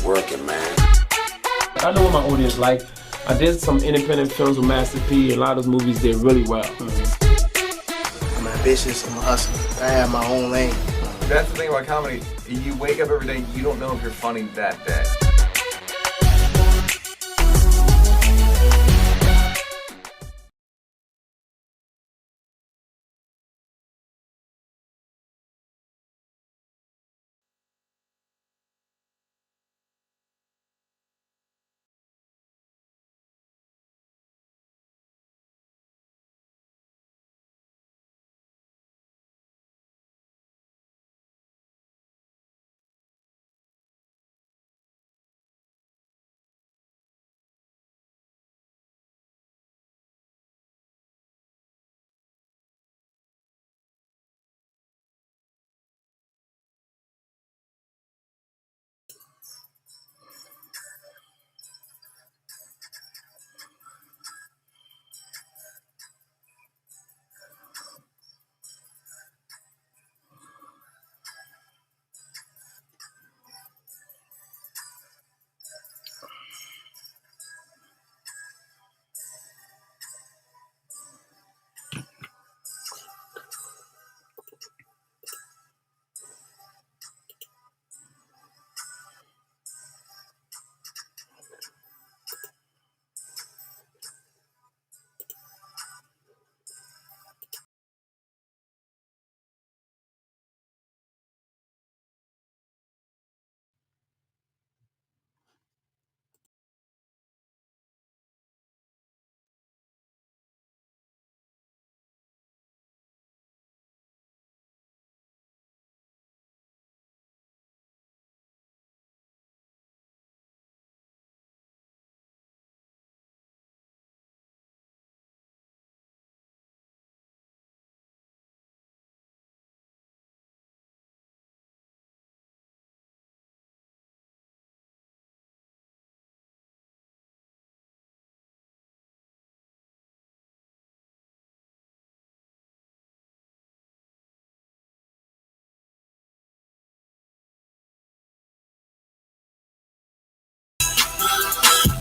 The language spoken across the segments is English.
Working, man. I know what my audience like. I did some independent films with Master P. A lot of those movies did really well. I'm ambitious, I'm a hustler. I have my own lane. That's the thing about comedy. You wake up every day, you don't know if you're funny that day.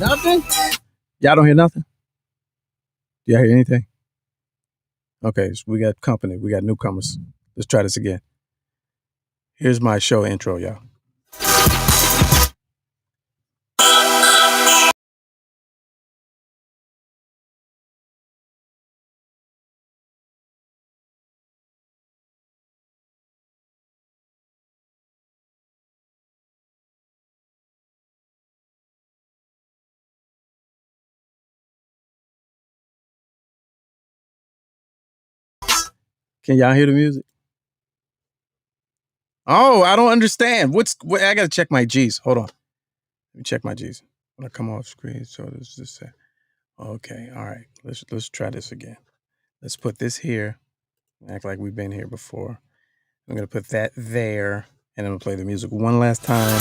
Nothing? Y'all don't hear nothing? Do y'all hear anything? Okay, so we got company. We got newcomers. Let's try this again. Here's my show intro, y'all. Can y'all hear the music? Oh, I don't understand. I gotta check my G's. Hold on. Let me check my G's. When I come off screen, so this is okay. All right. Let's try this again. Let's put this here. Act like we've been here before. I'm gonna put that there, and I'm gonna play the music one last time.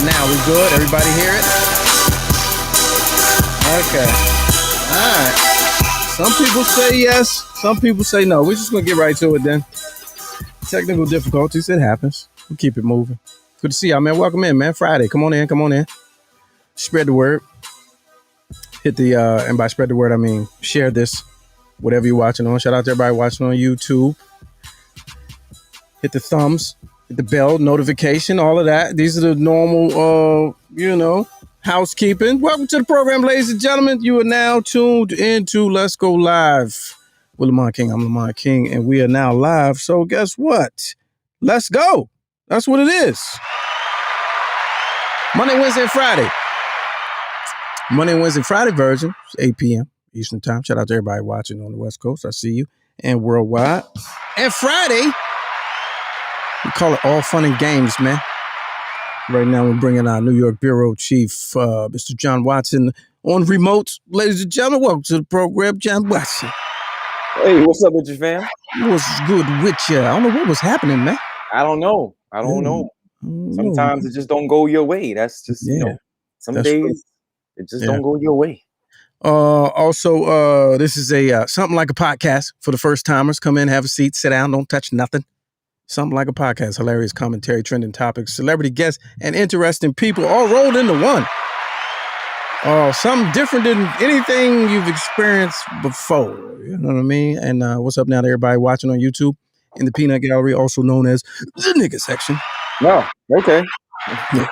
Now we good? Everybody hear it? Okay. All right. Some people say yes, some people say no. We're just gonna get right to it then. Technical difficulties, it happens. We'll keep it moving. Good to see y'all, man. Welcome in, man. Friday. Come on in. Spread the word. Hit the and by spread the word I mean share this, whatever you're watching on. Shout out to everybody watching on YouTube. Hit the thumbs, hit the bell, notification, all of that. These are the normal housekeeping. Welcome to the program, ladies and gentlemen. You are now tuned into Let's Go Live with Lamont King. I'm Lamont King, and we are now live. So guess what? Let's go. That's what it is. Monday, Wednesday, and Friday. Monday, Wednesday, Friday version. It's 8 p.m. Eastern time. Shout out to everybody watching on the West Coast. I see you. and worldwide. And Friday, we call it All Fun and Games, man. Right now, we're bringing our New York Bureau Chief, Mr. John Watson, on remote. Ladies and gentlemen, welcome to the program, John Watson. Hey, what's up with you, fam? What's good with you? I don't know what was happening, man. I don't know. Sometimes it just don't go your way. That's just, some days it just don't go your way. Also, this is a something like a podcast for the first timers. Come in, have a seat, sit down, don't touch nothing. Something like a podcast, hilarious commentary, trending topics, celebrity guests, and interesting people all rolled into one. Something different than anything you've experienced before. You know what I mean? And what's up now to everybody watching on YouTube in the Peanut Gallery, also known as the nigga section. No, okay. Yeah.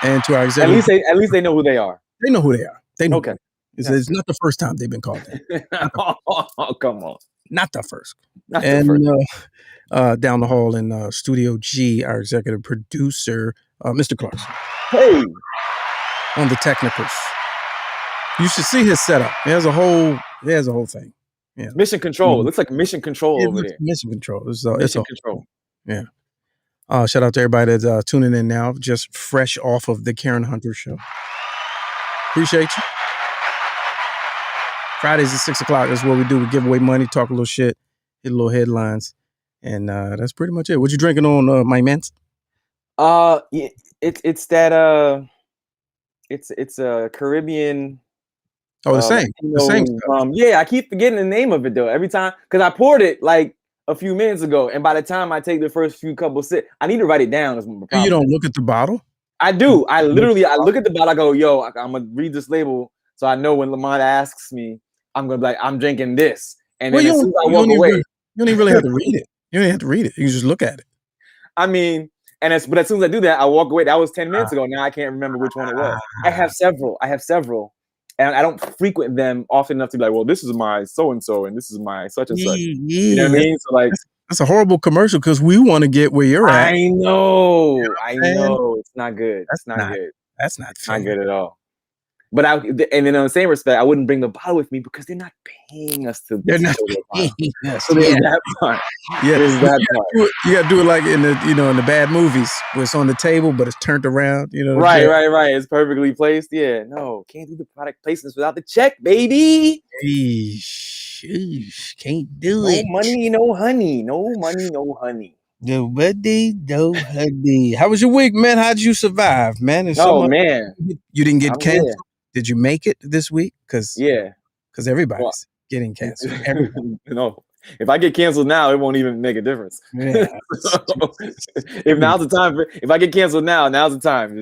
And to our executive, at least they know who they are. They know who they are. They know. Okay. It's not the first time they've been called that. Oh, come on. Not the first. Not the first. Down the hall in Studio G, our executive producer, Mr. Clarkson. Hey. On the technicals. You should see his setup. There's a whole thing. Yeah. Mission control. It looks like mission control over there. Mission control. Mission control. Yeah. Shout out to everybody that's tuning in now, just fresh off of the Karen Hunter show. Appreciate you. Fridays at 6:00. That's what we do. We give away money, talk a little shit, hit a little headlines, and that's pretty much it. What you drinking on, my man? It's that it's a Caribbean. Oh, the same. The same stuff. Yeah, I keep forgetting the name of it though every time because I poured it like a few minutes ago, and by the time I take the first few couple sips, I need to write it down. You don't look at the bottle? I do. I look at the bottle. I go, yo, I'm gonna read this label so I know when Lamont asks me, I'm gonna be like, I'm drinking this, and then as soon as I walk away, you don't even really have to read it. You don't even have to read it. You can just look at it. I mean, but as soon as I do that, I walk away. That was 10 minutes ago. Now I can't remember which one it was. I have several. And I don't frequent them often enough to be like, well, this is my so-and-so and this is my such and such. You know what I mean? So like, that's a horrible commercial because we want to get where you're at. I know. It's not good. That's not good. That's not good at all. But and then in the same respect, I wouldn't bring the bottle with me because they're not paying us to. They're not paying us. So there's that part. Yeah, you got to do it like in the bad movies where it's on the table but it's turned around. You know, right. It's perfectly placed. Yeah, no, can't do the product placements without the check, baby. Sheesh, can't do it. No money, no honey. No money, no honey. Nobody, no honey. How was your week, man? How did you survive, man? Man, you didn't get canceled. There. Did you make it this week? Because everybody's getting canceled. No, if I get canceled now, it won't even make a difference. Yeah. If now's the time, if I get canceled now, now's the time.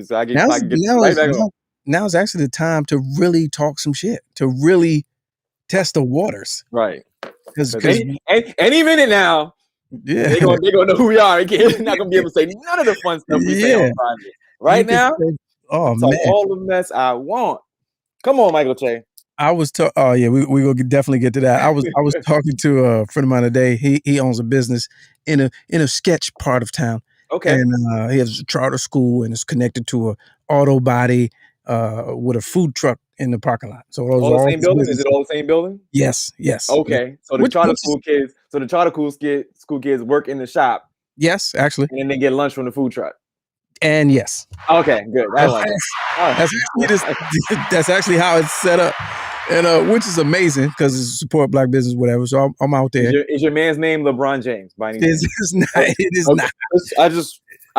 Now's actually the time to really talk some shit, to really test the waters. Right. Because any minute now, they're gonna know who we are. They're not gonna be able to say none of the fun stuff we say on private. Right now, man, all the mess I want. Come on, Michael Che. I was we will definitely get to that. I was talking to a friend of mine today. He owns a business in a sketch part of town. Okay. And he has a charter school and is connected to a auto body with a food truck in the parking lot. So those all the same building? Is it all the same building? Yes. Okay. Yeah. So the charter school kids work in the shop. Yes, actually. And then they get lunch from the food truck. And yes. Okay, good. That's actually how it's set up, and which is amazing because it's support Black business, whatever. So I'm out there. Is your man's name LeBron James? By any chance? It is not. I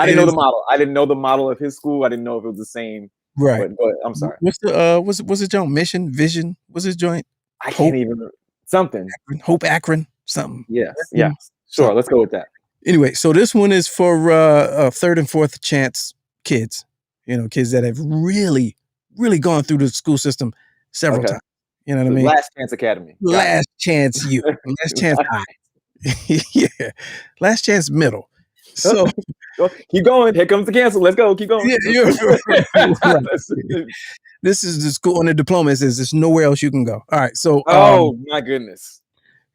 didn't know the model. I didn't know the model of his school. I didn't know if it was the same. Right. But I'm sorry. What's the what's his joint? Mission, Vision. What's his joint? I can't even remember. Something. Hope Akron. Something. Yes. Yeah. Sure. Let's go with that. Anyway, so this one is for third and fourth chance kids. You know, kids that have really, really gone through the school system several times. You know what I mean? Last Chance Academy. Last chance you. Last chance high. Yeah. Last chance middle. So keep going. Here comes the cancel. Let's go. Keep going. Right. This is the school on the diploma. It says there's nowhere else you can go. All right. So my goodness.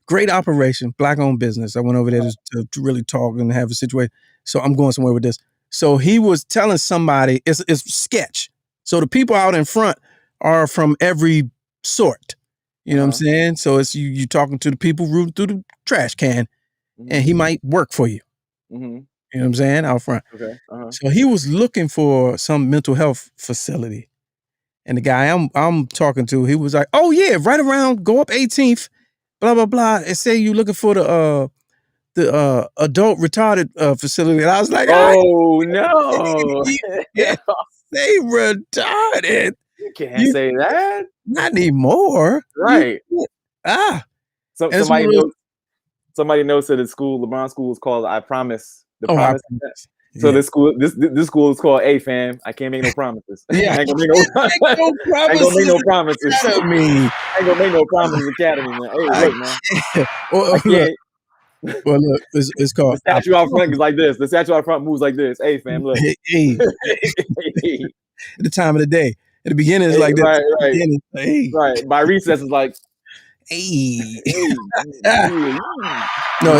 Great operation, Black-owned business. I went over there to really talk and have a situation. So I'm going somewhere with this. So he was telling somebody, it's sketch. So the people out in front are from every sort. You know what I'm saying? So it's you talking to the people rooting through the trash can, and he might work for you. Mm-hmm. You know what I'm saying? Out front. Okay. So he was looking for some mental health facility. And the guy I'm talking to, he was like, "Oh yeah, right around, go up 18th, blah blah blah, and say you looking for the adult retarded facility." And I was like, "Oh no, you can't say retarded. You can't say that. Not anymore, right?" So somebody knows that the school, LeBron school, is called I Promise. The Promise. I Promise. So this school is called A Fam. I can't make no promises. Yeah, I ain't gonna make no promises. Academy. I ain't gonna make no promises. Academy, man. Hey, look, man. Well, look, it's called the statue out front is like this. The statue out front moves like this. Hey, fam, look. Hey. At the time of the day. At the beginning, it's like this. Right. Right. By recess, it's like, hey. No,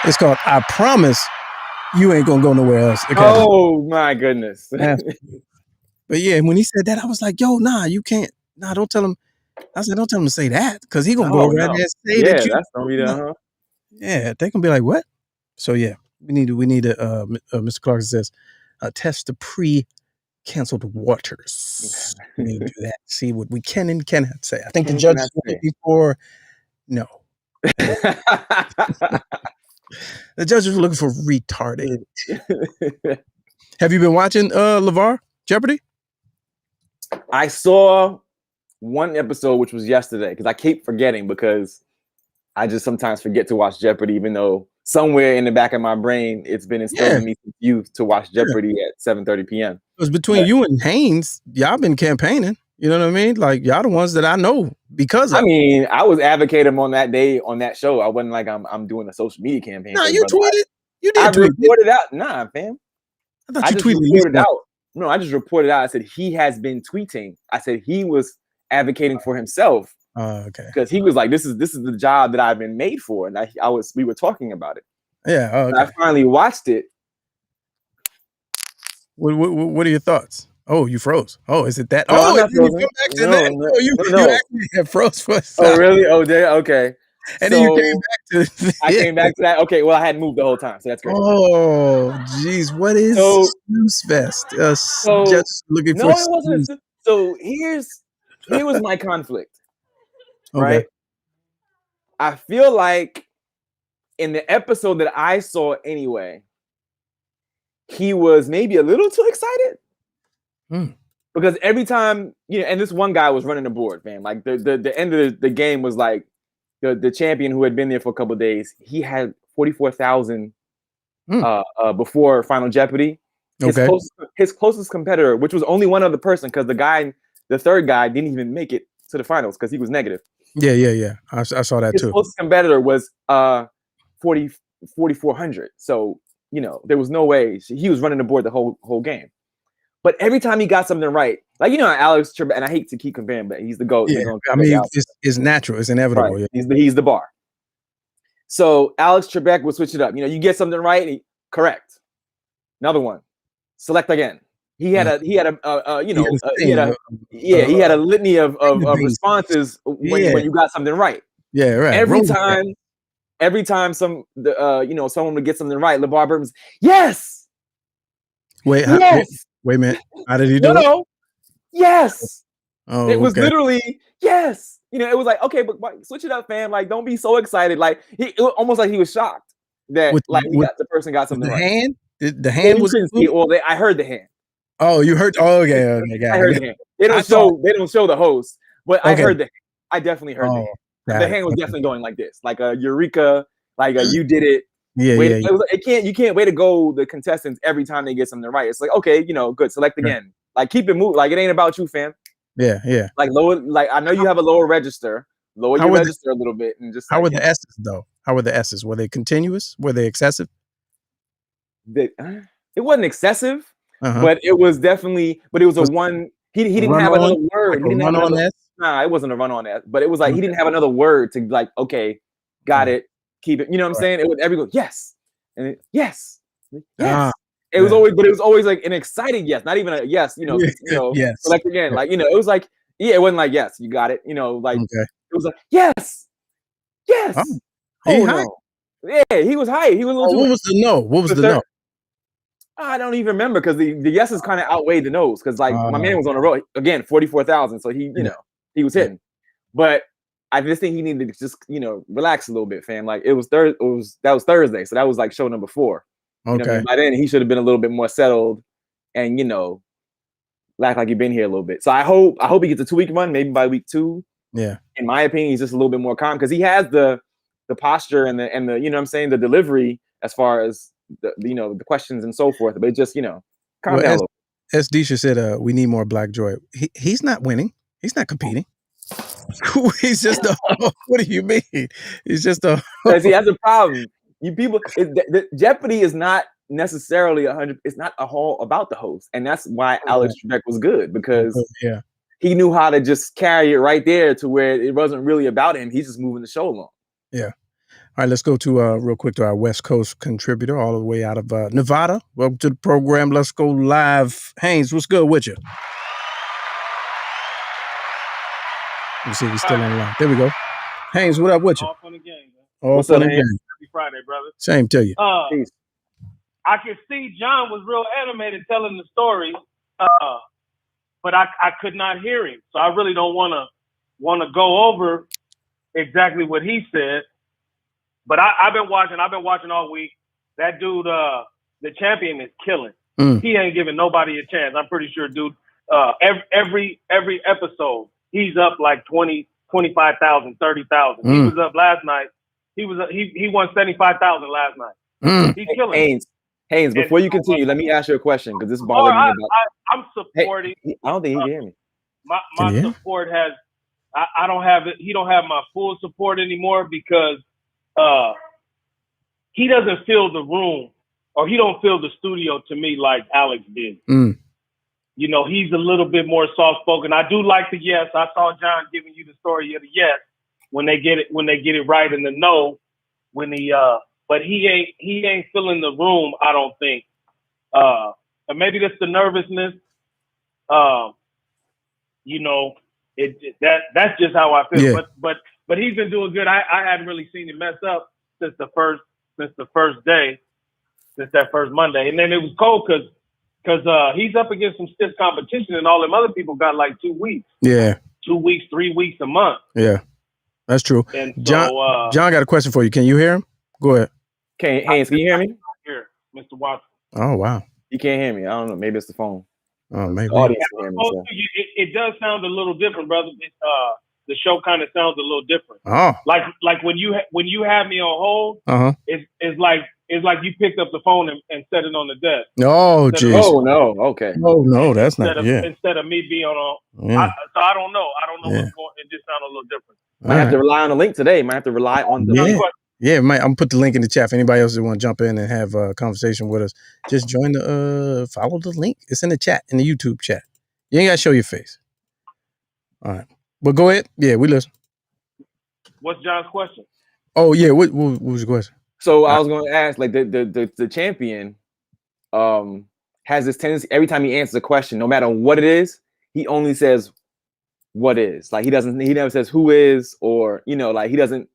it's called I Promise You Ain't Gonna Go Nowhere Else. Oh my goodness. But yeah, when he said that, I was like, yo, nah, you can't. Nah, don't tell him. I said, don't tell him to say that, because he gonna go around there and say that you. That's gonna be done, huh? Yeah, they can be like, what? So yeah, we need Mr. Clarkson says, test the pre-canceled waters. We need to do that. See what we can and cannot say. I think the judge is looking for no. The judge is looking for retarded. Have you been watching Levar Jeopardy? I saw one episode, which was yesterday, because I keep forgetting, because I just sometimes forget to watch Jeopardy, even though somewhere in the back of my brain it's been instilled in me since youth to watch Jeopardy at 7:30 p.m. Because between you and Haynes, y'all been campaigning. You know what I mean? Like, y'all the ones that I know because of. I mean, I was advocating on that day on that show. I wasn't like I'm doing a social media campaign. Nah, you tweeted. You did I tweet. reported out. Nah, fam. I thought you tweeted reported out. No, I just reported out. I said he has been tweeting. I said he was advocating for himself. Okay. Because he was like, this is the job that I've been made for, and we were talking about it. Yeah. Okay. I finally watched it. What are your thoughts? Oh, you froze. Oh, is it that? No, oh, you come back to that. No. You actually have froze for a second. Oh, really? Oh, there. Okay. And then you came back to. I came back to that. Okay. Well, I hadn't moved the whole time, so that's great. Oh, geez, what is Snooze Fest? Just looking for. No, it wasn't. So here was my conflict. Okay. Right. I feel like in the episode that I saw anyway, he was maybe a little too excited. Because every time, and this one guy was running the board, man. Like the end of the game was like the champion who had been there for a couple of days. He had 44,000 before Final Jeopardy. His closest competitor, which was only one other person, because the third guy didn't even make it to the finals because he was negative. Yeah. I saw that too. His closest competitor was 4,400. So, there was no way he was running the board the whole game. But every time he got something right, like, Alex Trebek, and I hate to keep comparing, but he's the GOAT. Yeah, I mean, it's natural. It's inevitable. Right. Yeah. He's the bar. So Alex Trebek would switch it up. You get something right, correct. Another one, select again. He had a litany of responses when you got something right. Yeah, right. Every time someone would get something right, Levar Burton was, yes. Wait a minute. How did he do it? No. Yes. Oh, it was literally yes. It was like, okay, but switch it up, fam. Like, don't be so excited. Like, it was almost like he was shocked that the person got something right. Hand? The hand was. I heard the hand. Oh, you heard? Oh, okay. I heard the hand. They don't show the host, but I heard the hand. I definitely heard the hand. The hand was definitely going like this, like a eureka, like a you did it. You can't wait to go the contestants every time they get something right. It's like, okay, good, select again. Like, keep it moving. Like, it ain't about you, fam. Yeah. Like, lower, like, I know you have a lower register. Lower your register a little bit and just. How were the S's though? How were the S's? Were they continuous? Were they excessive? It wasn't excessive, but it was definitely. But it was a one. He didn't have another word. Like run on S? Nah, it wasn't a run on S. But it was like he didn't have another word to like. Okay, got it. Keep it. You know what I'm saying? It was everyone. Yes, and yes. It was always like an excited yes, not even a yes. Yes. Select again. Like, it was like, it wasn't like yes, you got it. Like It was like, yes. Oh, Oh, high? no. Yeah, he was high. He was a little too. What was the no? What was the no? I don't even remember because the yeses kind of outweighed the no's because like my man was on the road again, 44,000, so he he was hitting, but I just think he needed to just relax a little bit, fam. Like that was Thursday, so that was like show number 4. You know what I mean? By then he should have been a little bit more settled, and act like he'd been here a little bit. So I hope he gets a 2-week run, maybe by week 2. Yeah. In my opinion, he's just a little bit more calm because he has the posture and the you know what I'm saying, the delivery as far as the questions and so forth, but just calm down a little. As Disha said, we need more Black Joy. He's not winning. He's not competing. He's just a. What do you mean? He's just a. See, that's a problem. You people, Jeopardy is not necessarily 100. It's not all about the host, and that's why Alex Trebek was good because he knew how to just carry it right there to where it wasn't really about him. He's just moving the show along. Yeah. All right, let's go to real quick to our West Coast contributor all the way out of Nevada. Welcome to the program. Let's go live. Haynes, what's good with you? Let me see if he's still on line. There we go. Haynes, what up with you? All fun and games, man. All fun and games. Happy Friday, brother. Same to you. Peace. I could see John was real animated telling the story, but I could not hear him. So I really don't want to go over exactly what he said. But I've been watching all week. That dude, the champion, is killing. He ain't giving nobody a chance. I'm pretty sure, dude. Every episode, he's up like 20, 25,000, 30,000. He was up last night. He won 75,000 last night. He's killing. Haynes, before you continue, let me ask you a question because this bothers me. I'm supporting. Hey, I don't think he can hear me. My support has. I don't have it. He don't have my full support anymore because he doesn't fill the room or he don't fill the studio to me like Alex did. He's a little bit more soft spoken. I do like the yes. I saw John giving you the story of the yes when they get it right, and the no when but he ain't filling the room, I don't think. And maybe that's the nervousness. That's just how I feel. Yeah. But he's been doing good. I hadn't really seen him mess up since the first day, since that first Monday. And then it was cold because he's up against some stiff competition, and all them other people got like 2 weeks. Yeah. 2 weeks, 3 weeks, a month. Yeah, that's true. And so, John got a question for you. Can you hear him? Go ahead. Haynes, can you hear me? Here, Mr. Watson. Oh, wow. You can't hear me. I don't know. Maybe it's the phone. Oh, maybe. The audience can hear me, so. It does sound a little different, brother. The show kind of sounds a little different. Oh, like when you have me on hold, it's like you picked up the phone and set it on the desk. Oh, geez. Oh no. Okay. Oh no, that's not. Instead of me being on. Yeah. So I don't know. What's going. It just sounded a little different. Might have to rely on the link today. Might have to rely on the link. Yeah, I'm gonna put the link in the chat for anybody else that want to jump in and have a conversation with us. Just join follow the link. It's in the chat, in the YouTube chat. You ain't gotta show your face. All right, but go ahead. Yeah, we listen. What's John's question? Oh yeah, what was your question? So I was going to ask, like the champion, has this tendency every time he answers a question, no matter what it is, he only says what is. Like he never says who is, or like he doesn't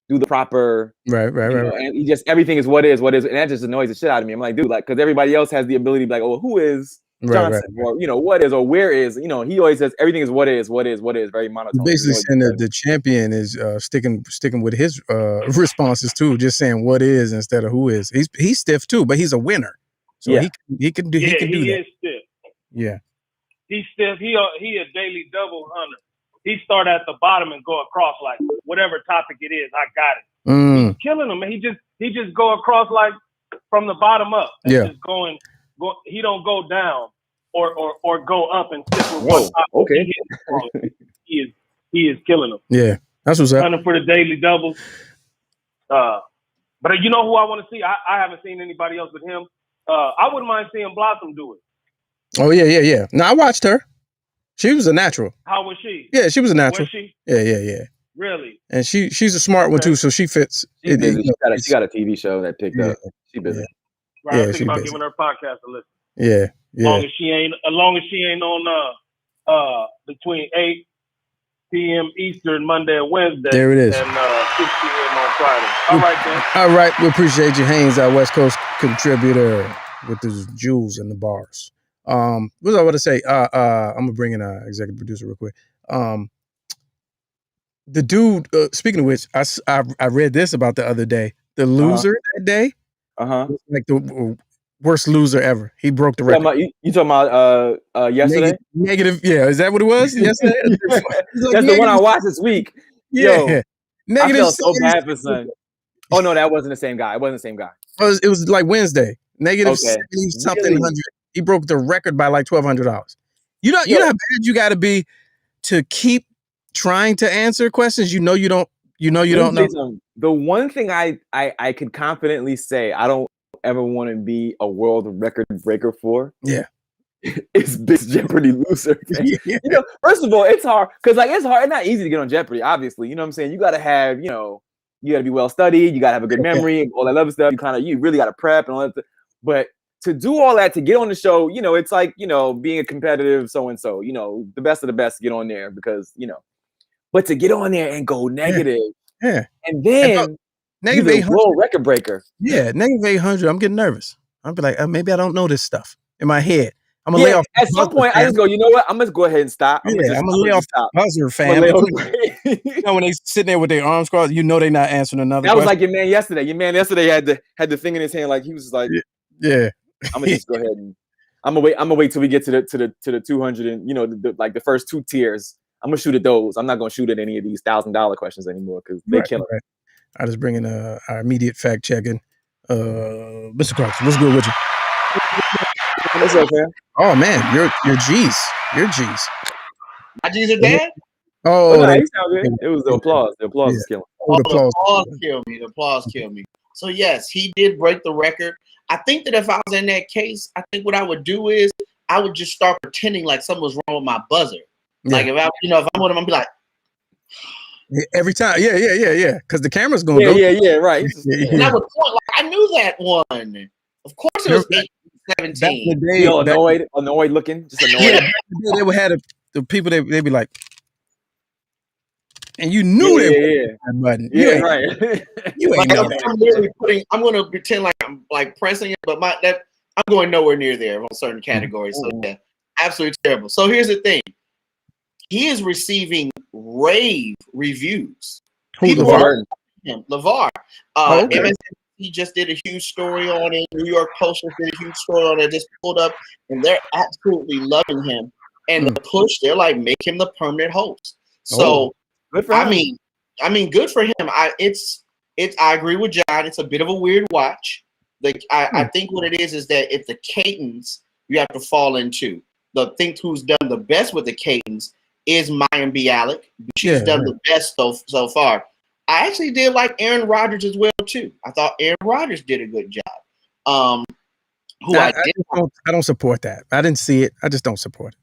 do the proper right. And he just everything is what is, and that just annoys the shit out of me. I'm like, dude, like because everybody else has the ability to be like, oh, who is Johnson, or what is, or where is, he always says everything is what is, very monotone. Basically saying that the champion is sticking with his responses too, just saying what is instead of who is. He's stiff too, but he's a winner, so he can do that. He is stiff. Yeah, he's stiff. He a daily double hunter. He start at the bottom and go across like whatever topic it is, I got it. He's killing him, and he just go across like from the bottom up. And just going. He don't go down or go up and stick with one topic. Okay. He is killing them. Yeah, that's what's up. Hunting for the daily doubles. But you know who I want to see? I haven't seen anybody else but him. I wouldn't mind seeing Blossom do it. Oh yeah. No, I watched her. She was a natural. How was she? Yeah, she was a natural. Was she? Yeah. Really? And she's a smart one too, so she fits. She got a TV show that picked up. She busy. Right, I think about giving her podcast a listen. Yeah. As long as she ain't on between 8 p.m. Eastern, Monday and Wednesday. There it is. And 6 p.m. on Friday. All right, then. All right, we appreciate you, Haynes, our West Coast contributor with the jewels and the bars. What was I about to say? I'm gonna bring in our executive producer real quick. The dude. Speaking of which, I read this about the other day. The loser that day, was like the worst loser ever. He broke the record. You talking about yesterday? Negative. Yeah, is that what it was? Yesterday. That's the one I watched this week. Yeah. Yo, Negative. I felt so bad for son. Oh no, that wasn't the same guy. It wasn't the same guy. It was like Wednesday. Negative 70 something Really? hundred. He broke the record by like $1,200. You know how bad you got to be to keep trying to answer questions. You don't know. The one thing I could confidently say I don't ever want to be a world record breaker for. Yeah. It's this Jeopardy loser. Yeah. You know, first of all, it's hard because it's hard. It's not easy to get on Jeopardy. Obviously, you know what I'm saying. You got to have, you got to be well studied. You got to have a good memory and all that other stuff. You really got to prep and all that stuff. But to do all that, to get on the show, it's like, being a competitive so-and-so, the best of the best to get on there because, but to get on there and go negative. Yeah. And then negative you're the world record breaker. Yeah. Negative 800. I'm getting nervous. I'll be like, maybe I don't know this stuff in my head. I'm going to lay off. At some point, I just go, you know what? I'm going to go ahead and stop. I'm going to lay off buzzer, fam. When they sitting there with their arms crossed, they're not answering another question. That was like your man yesterday. Your man yesterday had the thing in his hand, like he was like, yeah. I'm gonna just go ahead and I'm gonna wait till we get to the 200 and the first two tiers. I'm gonna shoot at those. I'm not gonna shoot at any of these $1,000 questions anymore because they kill it. I just bring in our immediate fact checking. Mr. Clarkson, what's good with you? What's up, man? Oh man, you're G's. You're G's. My G's are dead? Oh, no, he sounded good. It was the applause. The applause is killing. The applause killed me. The applause killed me. So yes, he did break the record. I think that if I was in that case, I think what I would do is I would just start pretending like something was wrong with my buzzer. Yeah. Like if I'm with him, I'd be like every time. Yeah. Because the camera's going to go. Yeah, right. And I would point like I knew that one. Of course it was 17. Annoyed looking. Just annoyed. Yeah, they would have the people they'd be like, and you knew that button. Yeah, right. You ain't know that. I'm literally I'm going to pretend like I'm like pressing it, but I'm going nowhere near there on certain categories. So yeah, absolutely terrible. So here's the thing: he is receiving rave reviews. Who, LeVar? LeVar. Okay. MSNBC just did a huge story on it. New York Post just did a huge story on it. Just pulled up, and they're absolutely loving him. And the push, they're like, make him the permanent host. So. Good for him. I mean, good for him. I agree with John. It's a bit of a weird watch. I think what it is that if the Catons you have to fall into, who's done the best with the Catons is Mayim Bialik. She's done the best so far. I actually did like Aaron Rodgers as well too. I thought Aaron Rodgers did a good job. I don't support that. I didn't see it. I just don't support it.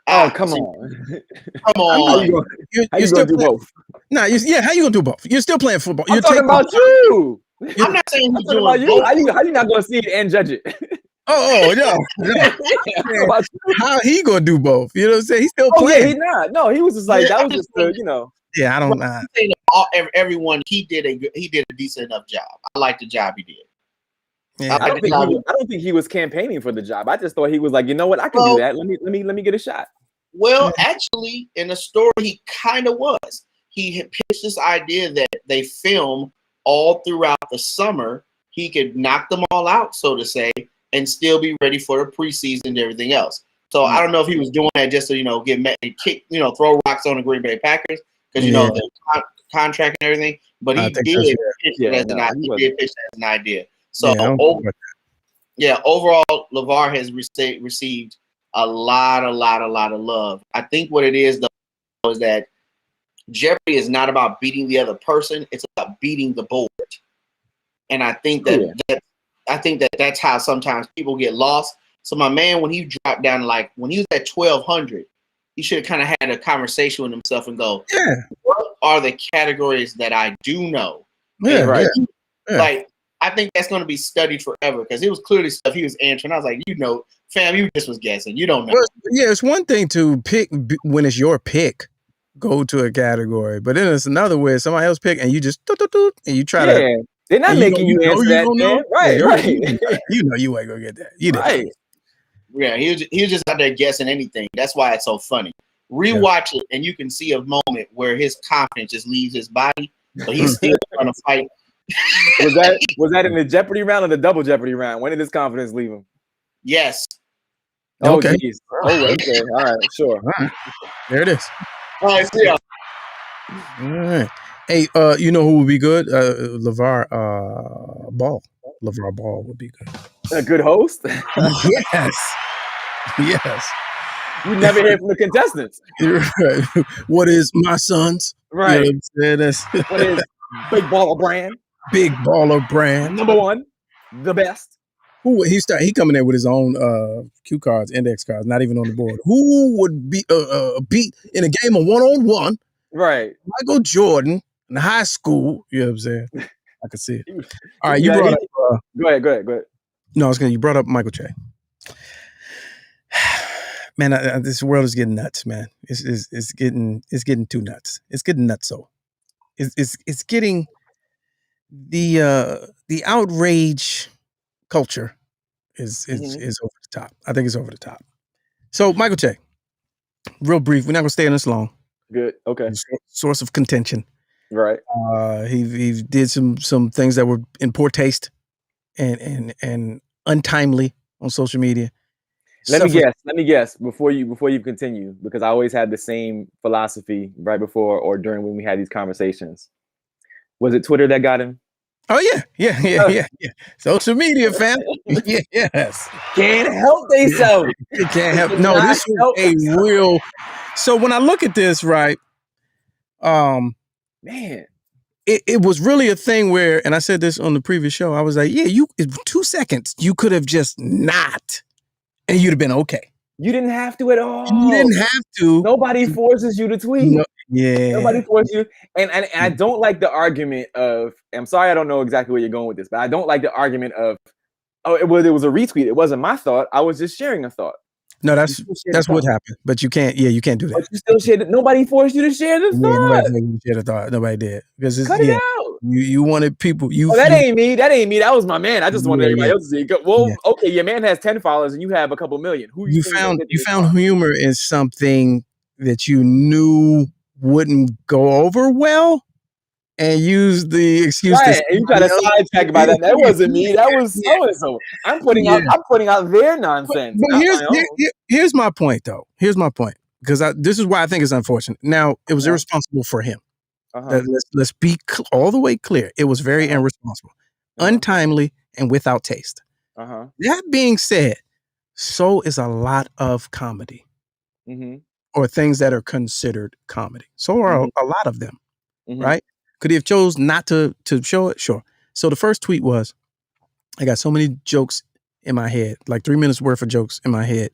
Oh, come on. Come on. You're still do both. Nah, how you gonna do both? You're still playing football. I'm talking about you. I'm not saying he's doing about you. How you not gonna see it and judge it? No. How he gonna do both? You know what I'm saying? He's still playing. Yeah, he's not. No, he was just like that was just Yeah, I don't know. Everyone, he did a decent enough job. I like the job he did. Yeah, I don't think he was campaigning for the job. I just thought he was like, you know what, I can do that. Let me get a shot. Well, actually, in the story, he kind of was. He had pitched this idea that they film all throughout the summer. He could knock them all out, so to say, and still be ready for the preseason and everything else. So I don't know if he was doing that just to get met and kick, throw rocks on the Green Bay Packers because the contract and everything. But he did pitch it as an idea. So overall, LeVar has received a lot of love. I think what it is though is that Jeopardy is not about beating the other person; it's about beating the board. And I think that's how sometimes people get lost. So my man, when he dropped down, when he was at 1,200, he should have kind of had a conversation with himself and go, what are the categories that I do know? Yeah, right. Like. I think that's going to be studied forever because it was clearly stuff he was answering. I was like, fam, you just was guessing. You don't know. Well, yeah, it's one thing to pick when it's your pick. go to a category, but then it's another where somebody else pick and you just and you try to. Yeah, they're not and making you answer that, man. Right, Yeah, right. You know you ain't gonna get that. You didn't. Right. Yeah, he was just out there guessing anything. That's why it's so funny. Rewatch it, and you can see a moment where his confidence just leaves his body, but he's still trying to fight. Was that in the Jeopardy round or the double Jeopardy round? When did his confidence leave him? Yes. Oh, Okay. geez. Oh, okay. All right, sure. All right. There it is. All right, see ya. All right. Hey, you know who would be good? LeVar Ball. LeVar Ball would be good. A good host? Yes. Yes. You never hear from the contestants. You're right. What is my son's? Right. You know what I'm saying? That's What is Big Baller Brand? Big Baller Brand. Number one, the best. Who he coming in with his own cue cards, index cards, not even on the board. Who would be beat in a game of 1-on-1? Right. Michael Jordan in high school. You know what I'm saying? I can see it. All right, you Yeah, brought up. Go ahead. No, I was gonna. You brought up Michael Che. Man, this world is getting nuts, man. It's getting too nuts. It's getting nuts. So, it's getting the outrage culture is over the top. I think it's over the top. So, Michael Che, real brief. We're not gonna stay on this long. Good. Okay. Source of contention. Right. He did some things that were in poor taste and untimely on social media. Let me guess before you continue, because I always had the same philosophy right before or during when we had these conversations. Was it Twitter that got him? Oh yeah. Social media, fam. Yes. Can't help themselves. It can't help. No, this is a real. So when I look at this, right, man, it was really a thing where, and I said this on the previous show, I was like, yeah, in 2 seconds, you could have just not, and you'd have been okay. You didn't have to at all. You didn't have to. Nobody forces you to tweet. No, yeah. Nobody forces you. And I don't like the argument of, I'm sorry, I don't know exactly where you're going with this, but I don't like the argument of, oh, it was a retweet. It wasn't my thought. I was just sharing a thought. No, that's what happened. But you can't do that. But you still shared it. Nobody forced you to share the thought. Nobody did. Because Cut it out. You wanted people. That ain't me. That was my man. I just wanted everybody else to see it. Well, okay, your man has 10 followers and you have a couple million. You found humor in something that you knew wouldn't go over well, and used the excuse. Right, and you try to sidetrack about that. That wasn't me. That was so and so. I'm putting out their nonsense. But here's my point, though. Here's my point, because this is why I think it's unfortunate. Now, it was irresponsible for him. Let's be all the way clear. It was very irresponsible, untimely, and without taste. That being said, so is a lot of comedy, or things that are considered comedy. So are a lot of them, right? Could he have chose not to show it? Sure. So the first tweet was, I got so many jokes in my head, like 3 minutes worth of jokes in my head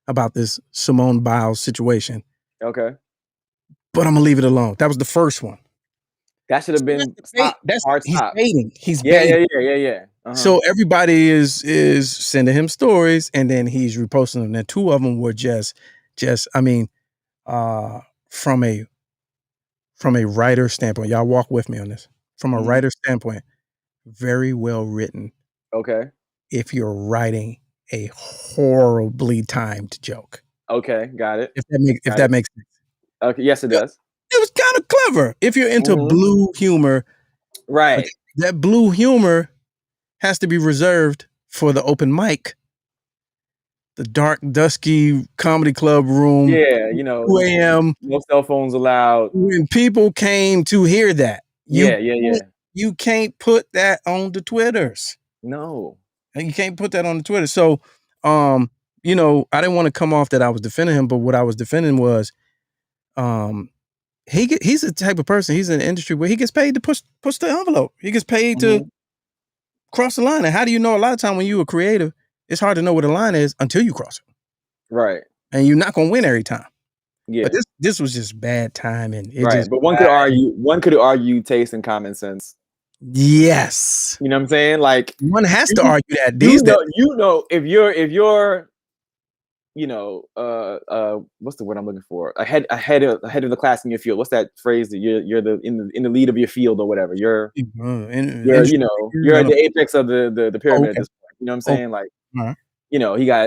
about this Simone Biles situation. Okay. But I'm gonna leave it alone. That was the first one. That should have been he's baiting. He's baiting. Yeah. So everybody is sending him stories, and then he's reposting them. And 2 of them were just I mean, from a writer standpoint, y'all walk with me on this. From a writer standpoint, very well written. Okay. If you're writing a horribly timed joke. Okay, got it. If that makes sense. Okay, yes, it does. It was kind of clever. If you're into blue humor, right? That blue humor has to be reserved for the open mic, the dark, dusky comedy club room. Yeah, 2 a.m. No cell phones allowed. When people came to hear that. You can't put that on the Twitters. No. You can't put that on the Twitter. So, I didn't want to come off that I was defending him, but what I was defending was, he's the type of person, he's in an industry where he gets paid to push the envelope. He gets paid to cross the line. And how do you know? A lot of time when you're a creative, it's hard to know where the line is until you cross it. Right. And you're not going to win every time. Yeah. But this was just bad timing. But one could argue taste and common sense. Yes. You know what I'm saying? Like, one has to argue that these days. If you're what's the word I'm looking for? Ahead of the class in your field. What's that phrase that you're in the lead of your field or whatever? You're at the apex of the pyramid at this point. You know what I'm saying? Like,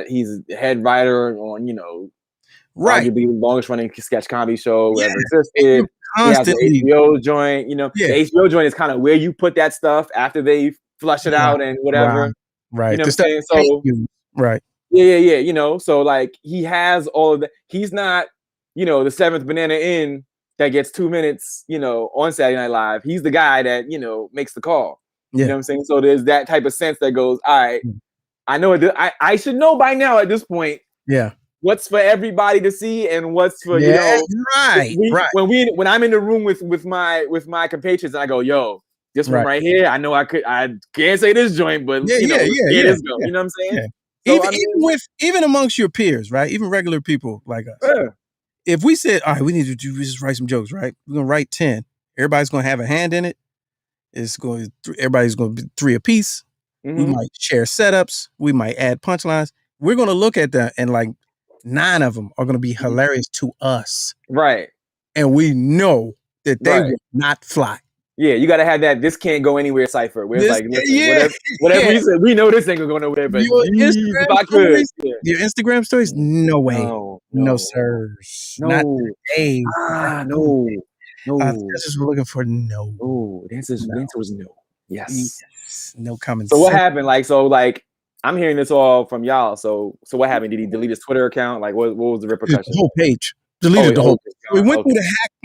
he's the head writer on, arguably the longest running sketch comedy show ever existed. He has the HBO joint. The HBO joint is kind of where you put that stuff after they flush it out and whatever. Right. You know what I'm saying? So right. Yeah. So like he has all of that. He's not, the seventh banana in that gets 2 minutes, on Saturday Night Live. He's the guy that, makes the call. You know what I'm saying? So there's that type of sense that goes, all right, I know I should know by now at this point. Yeah. What's for everybody to see and what's for right. When I'm in the room with my compatriots and I go, yo, this one right here, I know I can't say this joint, but it is go. You know what I'm saying? Yeah. So, even amongst your peers, right? Even regular people like us. Yeah. If we said, all right, we need to just write some jokes, right? We're gonna write 10. Everybody's gonna have a hand in it. Everybody's gonna be 3 apiece. We might share setups. We might add punchlines. We're gonna look at that and like 9 of them are gonna be hilarious to us. Right. And we know that they will not fly. Yeah, you got to have that. This can't go anywhere cipher. Where it's like, listen, whatever you said, we know this ain't gonna go nowhere. But your Instagram stories, no way, no sirs, not today. No. Just looking for no. Oh, the answer was no. Yes. No comments. So what happened? Like I'm hearing this all from y'all. So what happened? Did he delete his Twitter account? Like, what was the repercussion? The whole page. Deleted the whole page. We went through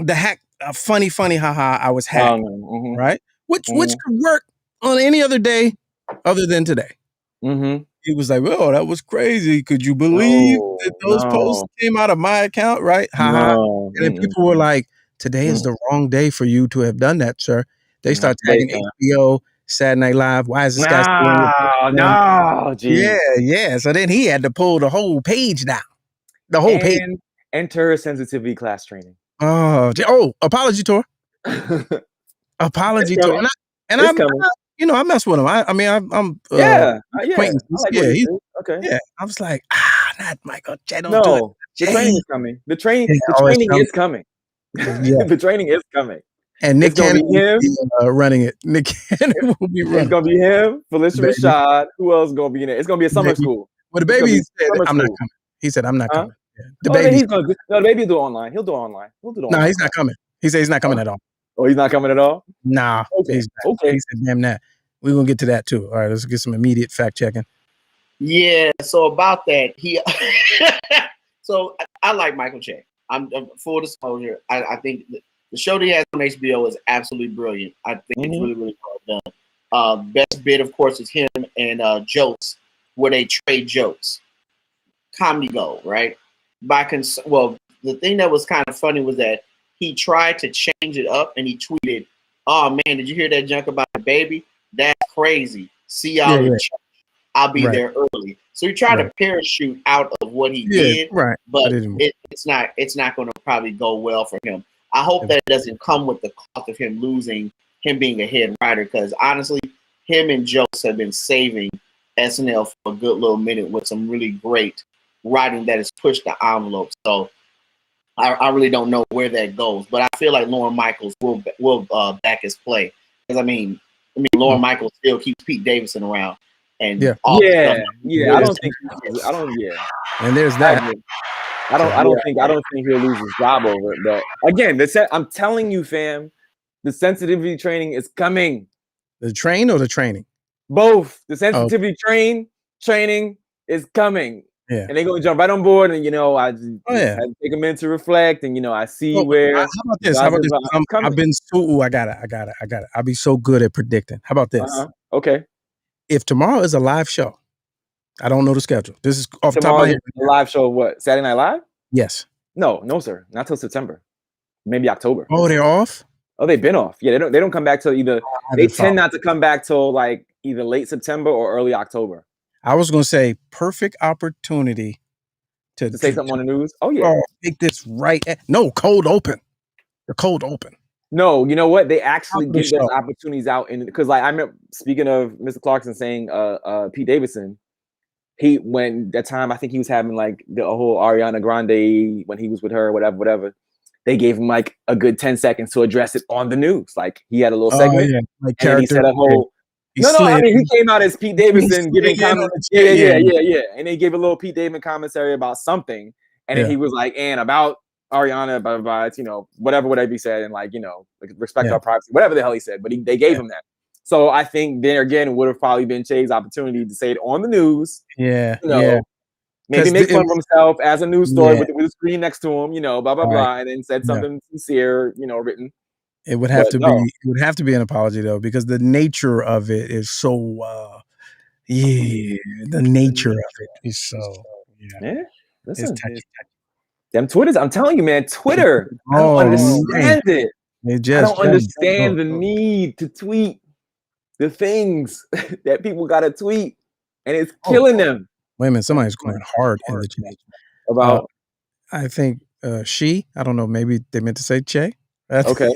the hack. Funny, haha, I was hacked, right? Which could work on any other day other than today. He was like, oh, that was crazy. Could you believe that those posts came out of my account, right? Haha. And then people were like, today is the wrong day for you to have done that, sir. They start tagging HBO, Saturday Night Live. Why is this guy still no, geez. Yeah. So then he had to pull the whole page down. The whole page. Enter sensitivity class training. Oh, apology tour. Apology tour. And I mess with him. I'm acquaintance. He's okay. Yeah. I was like, not Michael. Don't do it. The training is coming. The training is coming. Yeah. The training is coming. And Nick Cannon will be running it. Nick Cannon will be running. It's gonna be him, Felicia Rashad. Who else is gonna be in it? It's gonna be a summer school. Well, the baby said, I'm not coming. He said, I'm not coming. Yeah. The baby will do it online. He'll do it online. No, he's not coming. He said he's not coming at all. Oh, he's not coming at all? Nah. Okay. He said, damn that. We're gonna get to that too. All right, let's get some immediate fact checking. Yeah, so about that, so I like Michael Che. I'm full disclosure. I think the show that he has on HBO is absolutely brilliant. I think it's really, really well done. Best bit, of course, is him and Jokes, where they trade jokes. Comedy gold, right? The thing that was kind of funny was that he tried to change it up and he tweeted, "Oh man, did you hear that junk about the baby? That's crazy. See y'all in church. I'll be there early." So he tried to parachute out of what he did, but it's not going to probably go well for him. I hope that it doesn't come with the cost of him being a head writer, because honestly, him and Jokes have been saving SNL for a good little minute with some really great writing that has pushed the envelope. So I really don't know where that goes, but I feel like Lorne Michaels will back his play, because I mean Lorne Michaels still keeps Pete Davidson around, and I don't think. And there's that. I don't think he'll lose his job over it. But again, I'm telling you, fam, the sensitivity training is coming. The train or the training? Both. The sensitivity training is coming. Yeah. And they're gonna jump right on board, and I had to take a minute to reflect, and I see where. How about this? I've been I got it. I'll be so good at predicting. How about this? Okay. If tomorrow is a live show, I don't know the schedule. This is off the top of my head. A live show, what? Saturday Night Live? Yes. No, sir. Not till September. Maybe October. Oh, they're off? Oh, they've been off. Yeah, they don't come back till either. They tend not to come back till like either late September or early October. I was going to say perfect opportunity to say something on the news. Oh yeah. Take this right. Cold open. The cold open. No, you know what? They actually give those opportunities out, because like I remember, speaking of Mr. Clarkson saying Pete Davidson, when that time I think he was having like the whole Ariana Grande when he was with her, whatever. They gave him like a good 10 seconds to address it on the news. Like he had a little segment, like and then he said a whole. He No, I slid mean he in. came out as Pete Davidson giving comments. Yeah. Yeah. And they gave a little Pete Davidson commentary about something, and then he was like, and about Ariana, blah blah blah. It's, you know, whatever he said, and like, you know, like, respect our privacy, whatever the hell he said. But they gave him that. So I think there again it would have probably been Che's opportunity to say it on the news. Yeah, You know, maybe make fun of himself as a news story with the screen next to him, you know, blah blah blah, and then said something sincere, you know, written. It would have to be. It would have to be an apology though, because the nature of it is so. The nature of it is so. Yeah, listen, them Twitters. I'm telling you, man, Twitter. I don't understand it. I don't understand the need to tweet the things that people gotta tweet, and it's killing them. Wait a minute, somebody's going hard in the chat about. I think she. I don't know. Maybe they meant to say Che. Okay.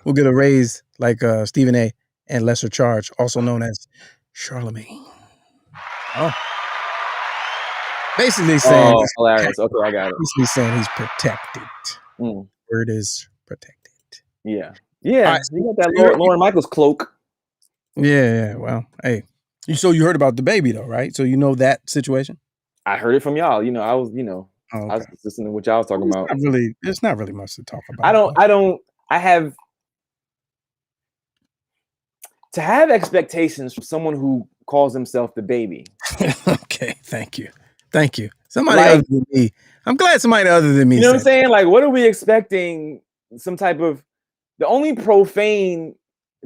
We'll get a raise like Stephen A. and lesser charge, also known as Charlemagne. Basically saying hilarious. Okay, I got it. Basically saying he's protected. Word is protected. Yeah. Right, you got that Lauren Michaels cloak. Yeah. Well, hey. So you heard about the baby though, right? So you know that situation? I heard it from y'all. You know, I was, you know, I was listening to what y'all was talking about. It's not really much to talk about. I have to have expectations from someone who calls himself the baby. Okay, thank you. Somebody other than me. I'm glad somebody other than me. You know what I'm saying? Like, what are we expecting? Some type of the only profane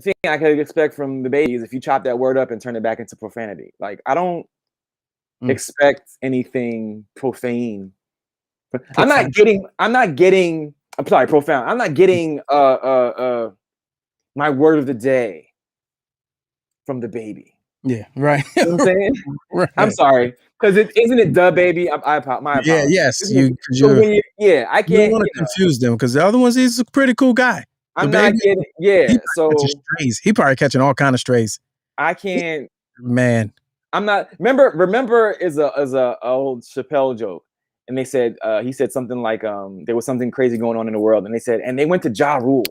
thing I could expect from the baby is if you chop that word up and turn it back into profanity. Like, I don't expect anything profane. I'm not getting I'm sorry, profound. I'm not getting my word of the day from the baby. Yeah, right. You know what I'm saying? Right. I'm sorry. Because isn't it the baby? My apologies. Yeah, yes. I can't. You don't want to confuse them because the other ones, he's a pretty cool guy. I'm not getting. Yeah. So strays. He probably catching all kind of strays. I can't. Man, I'm not. Remember is a old Chappelle joke, and they said he said something like there was something crazy going on in the world, and they said and they went to Ja Rule.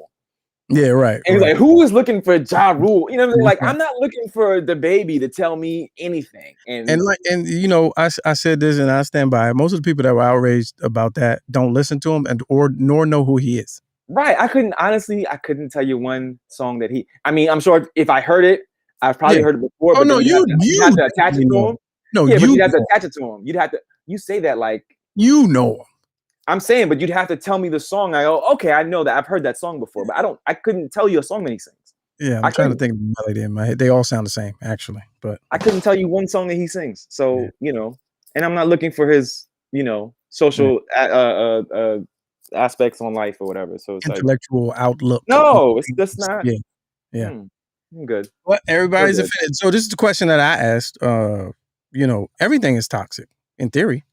Yeah, right. And he's like, who is looking for Ja Rule? You know what I'm saying? Like, I'm not looking for the baby to tell me anything. And you know, I said this and I stand by it. Most of the people that were outraged about that don't listen to him nor know who he is. Right. I couldn't tell you one song that I'm sure if I heard it, I've probably heard it before. Oh, but no, you have to attach it to him. No, yeah, but you'd have to attach it to him. You say that like you know him. I'm saying, but you'd have to tell me the song. I go, okay, I know that I've heard that song before, but I couldn't tell you a song that he sings. Yeah, I'm trying to think of the melody in my head. They all sound the same, actually, but I couldn't tell you one song that he sings. So, you know, and I'm not looking for his, you know, social aspects on life or whatever. So it's intellectual outlook. No, it's just not. Yeah. I'm good. Well, everybody's offended. So this is the question that I asked. You know, everything is toxic in theory.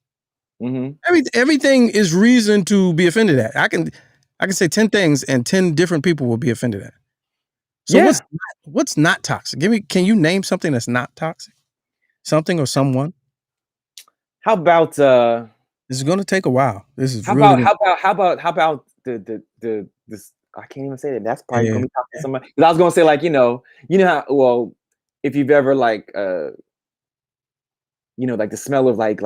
Mm-hmm. Everything is reason to be offended at. I can say 10 things and 10 different people will be offended at. So what's not toxic? Can you name something that's not toxic? Something or someone? How about this is going to take a while. This is how really about the this I can't even say that. That's probably going to be toxic to somebody. Because I was going to say like, you know how if you've ever like you know, like the smell of like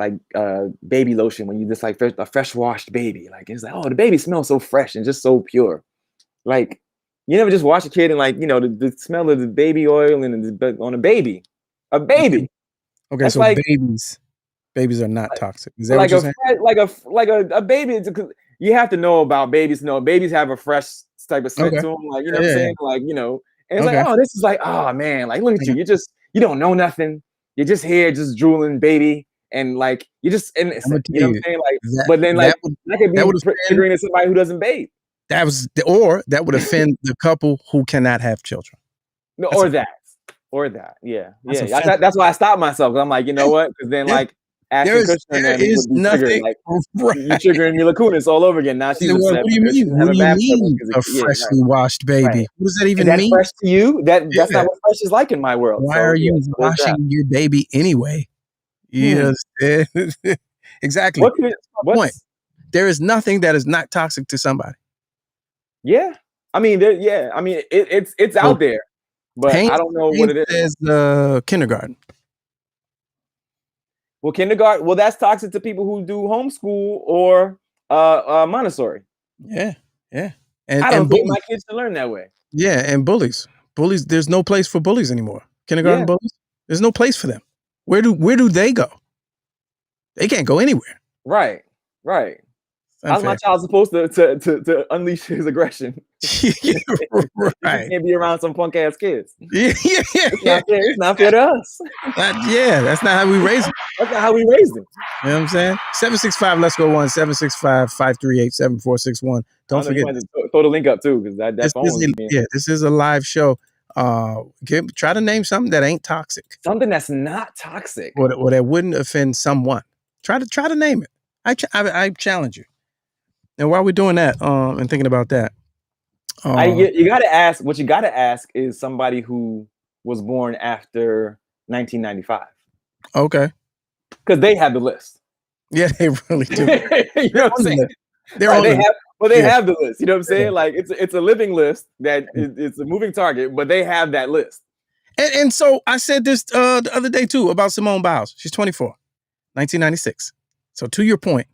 baby lotion when you just like a fresh washed baby, like it's like, oh, the baby smells so fresh and just so pure. Like you never just wash a kid and like, you know, the smell of the baby oil and on a baby. Okay, that's so like, babies are not toxic. Is that like what you're saying? like a baby? You have to know about babies. No, babies have a fresh type of scent to them. Like you know what I'm saying? Like you know, and it's like, oh, this is like, oh man, like look at you. You don't know nothing. You're just here, just drooling, baby, and like you just innocent. You know what I'm saying? Like, but then like that could be triggering to somebody who doesn't bathe. That would offend the couple who cannot have children. No, or that. Yeah. That's why I stopped myself. Because I'm like, you know what? Because then like Ashton Kutcher and There them is would be triggered. nothing. Like Right. you triggering Mila Kunis all over again. Now she's Well, upset what do you because she mean? doesn't have What a do you bathtub mean because a yeah, freshly washed baby? right. What does that Is even that mean? fresh to you? That's Yeah. not what fresh is like in my world. Why So, are yeah, you so there's that. washing your baby anyway? You understand? Exactly. What could, That's my point. what's There is nothing that is not toxic to somebody. yeah? I mean, it's So out there, but Haynes, I don't know what Haynes it is. says kindergarten. Well, kindergarten. Well, that's toxic to people who do homeschool or Montessori. Yeah. I And don't think bullies. my kids should learn that way. Yeah, and bullies. Bullies, there's no place for bullies anymore. Kindergarten Yeah. bullies. There's no place for them. Where do they go? They can't go anywhere. Right. It's How's my unfair. child supposed to unleash his aggression? Right. He can't be around some punk ass kids. Yeah. It's not fair to us. That's not how we raise them. That's not how we raised them. You know what I'm saying? 765, let's go 1-765-538-7461. Don't forget. You might throw the link up too, because that phone was being This is a live show. Try to name something that ain't toxic. something that's not toxic. Or that wouldn't offend someone. Try to name it. I challenge you. And while we're doing that, and thinking about that, You got to ask. What you got to ask is somebody who was born after 1995, okay, because they have the list. yeah, they really do. You know what I'm saying? They're Right, on they the- have. Well, they yeah. have the list. You know what I'm saying? Like it's a living list that it's a moving target, but they have that list. And so I said this the other day too about Simone Biles. She's 24, 1996. So to your point,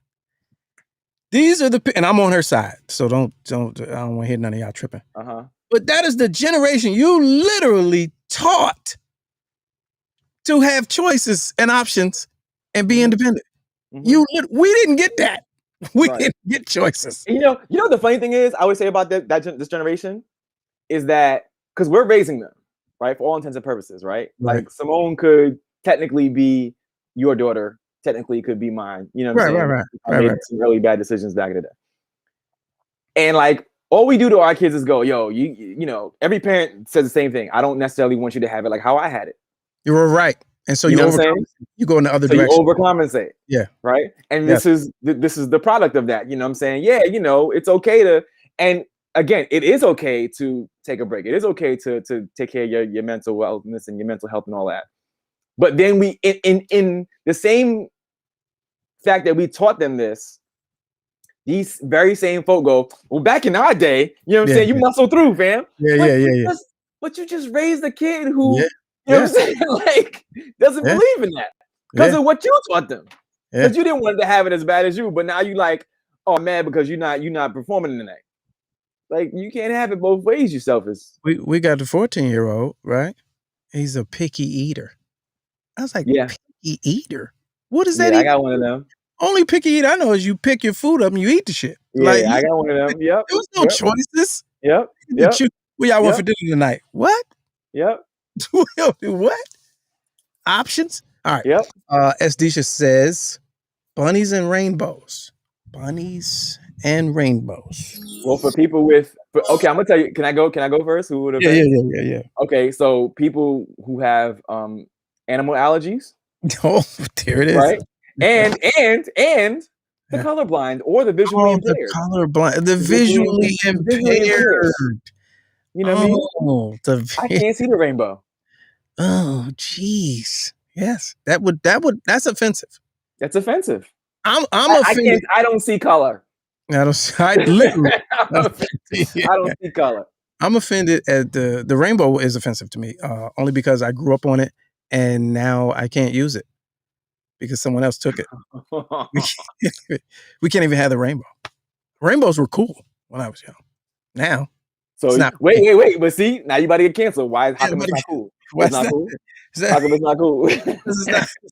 these are and I'm on her side. So don't I don't want to hear none of y'all tripping. But that is the generation you literally taught to have choices and options and be independent. We didn't get that. We didn't get choices. And you know the funny thing is, I would say about this generation is that because we're raising them, right, for all intents and purposes, right? Like Simone could technically be your daughter, technically could be mine. You know what I'm saying? I made some really bad decisions back in the day. And like all we do to our kids is go, yo, you know, every parent says the same thing. I don't necessarily want you to have it like how I had it. You were right. And so you go in the other direction. You overcompensate. Yeah. Right. And this is the product of that. You know what I'm saying? Yeah, you know, it's okay to, and again, it is okay to take a break. It is okay to take care of your mental wellness and your mental health and all that. But then we in the same fact that we taught them this, these very same folk go, well, back in our day, you know what I'm saying? You muscle through, fam. But you just raised a kid who, you know what I'm saying? Like, doesn't believe in that because of what you taught them. Because you didn't want to have it as bad as you, but now you like, oh man, because you're not performing tonight. Like, you can't have it both ways, you selfish. We got the 14-year-old, right? He's a picky eater. I was like, picky eater? What is that? I got one of them. Only picky eater I know is you pick your food up and you eat the shit. Yeah, like, I got one of them. Yep. There was no choices. Yep. What y'all want for dinner tonight? What? Yep. What? Options? All right. Yep. Esdisha says, bunnies and rainbows. Bunnies and rainbows. Well, for people with, okay, I'm gonna tell you. Can I go first? Who would have? Yeah. Okay, so people who have animal allergies. Oh, there it is. Right. And the colorblind or the visually impaired. The colorblind, the visually impaired. You know what I mean? I can't see the rainbow. Oh, jeez. Yes, that's offensive. That's offensive. I'm offended. I don't see color. I don't see color. I'm offended at the rainbow is offensive to me, only because I grew up on it and now I can't use it because someone else took it. We can't even have the rainbow. Rainbows were cool when I was young. Now, so it's not wait. But see, now you about to get canceled. How come it's not cool? It's not cool. How come it's not cool? It's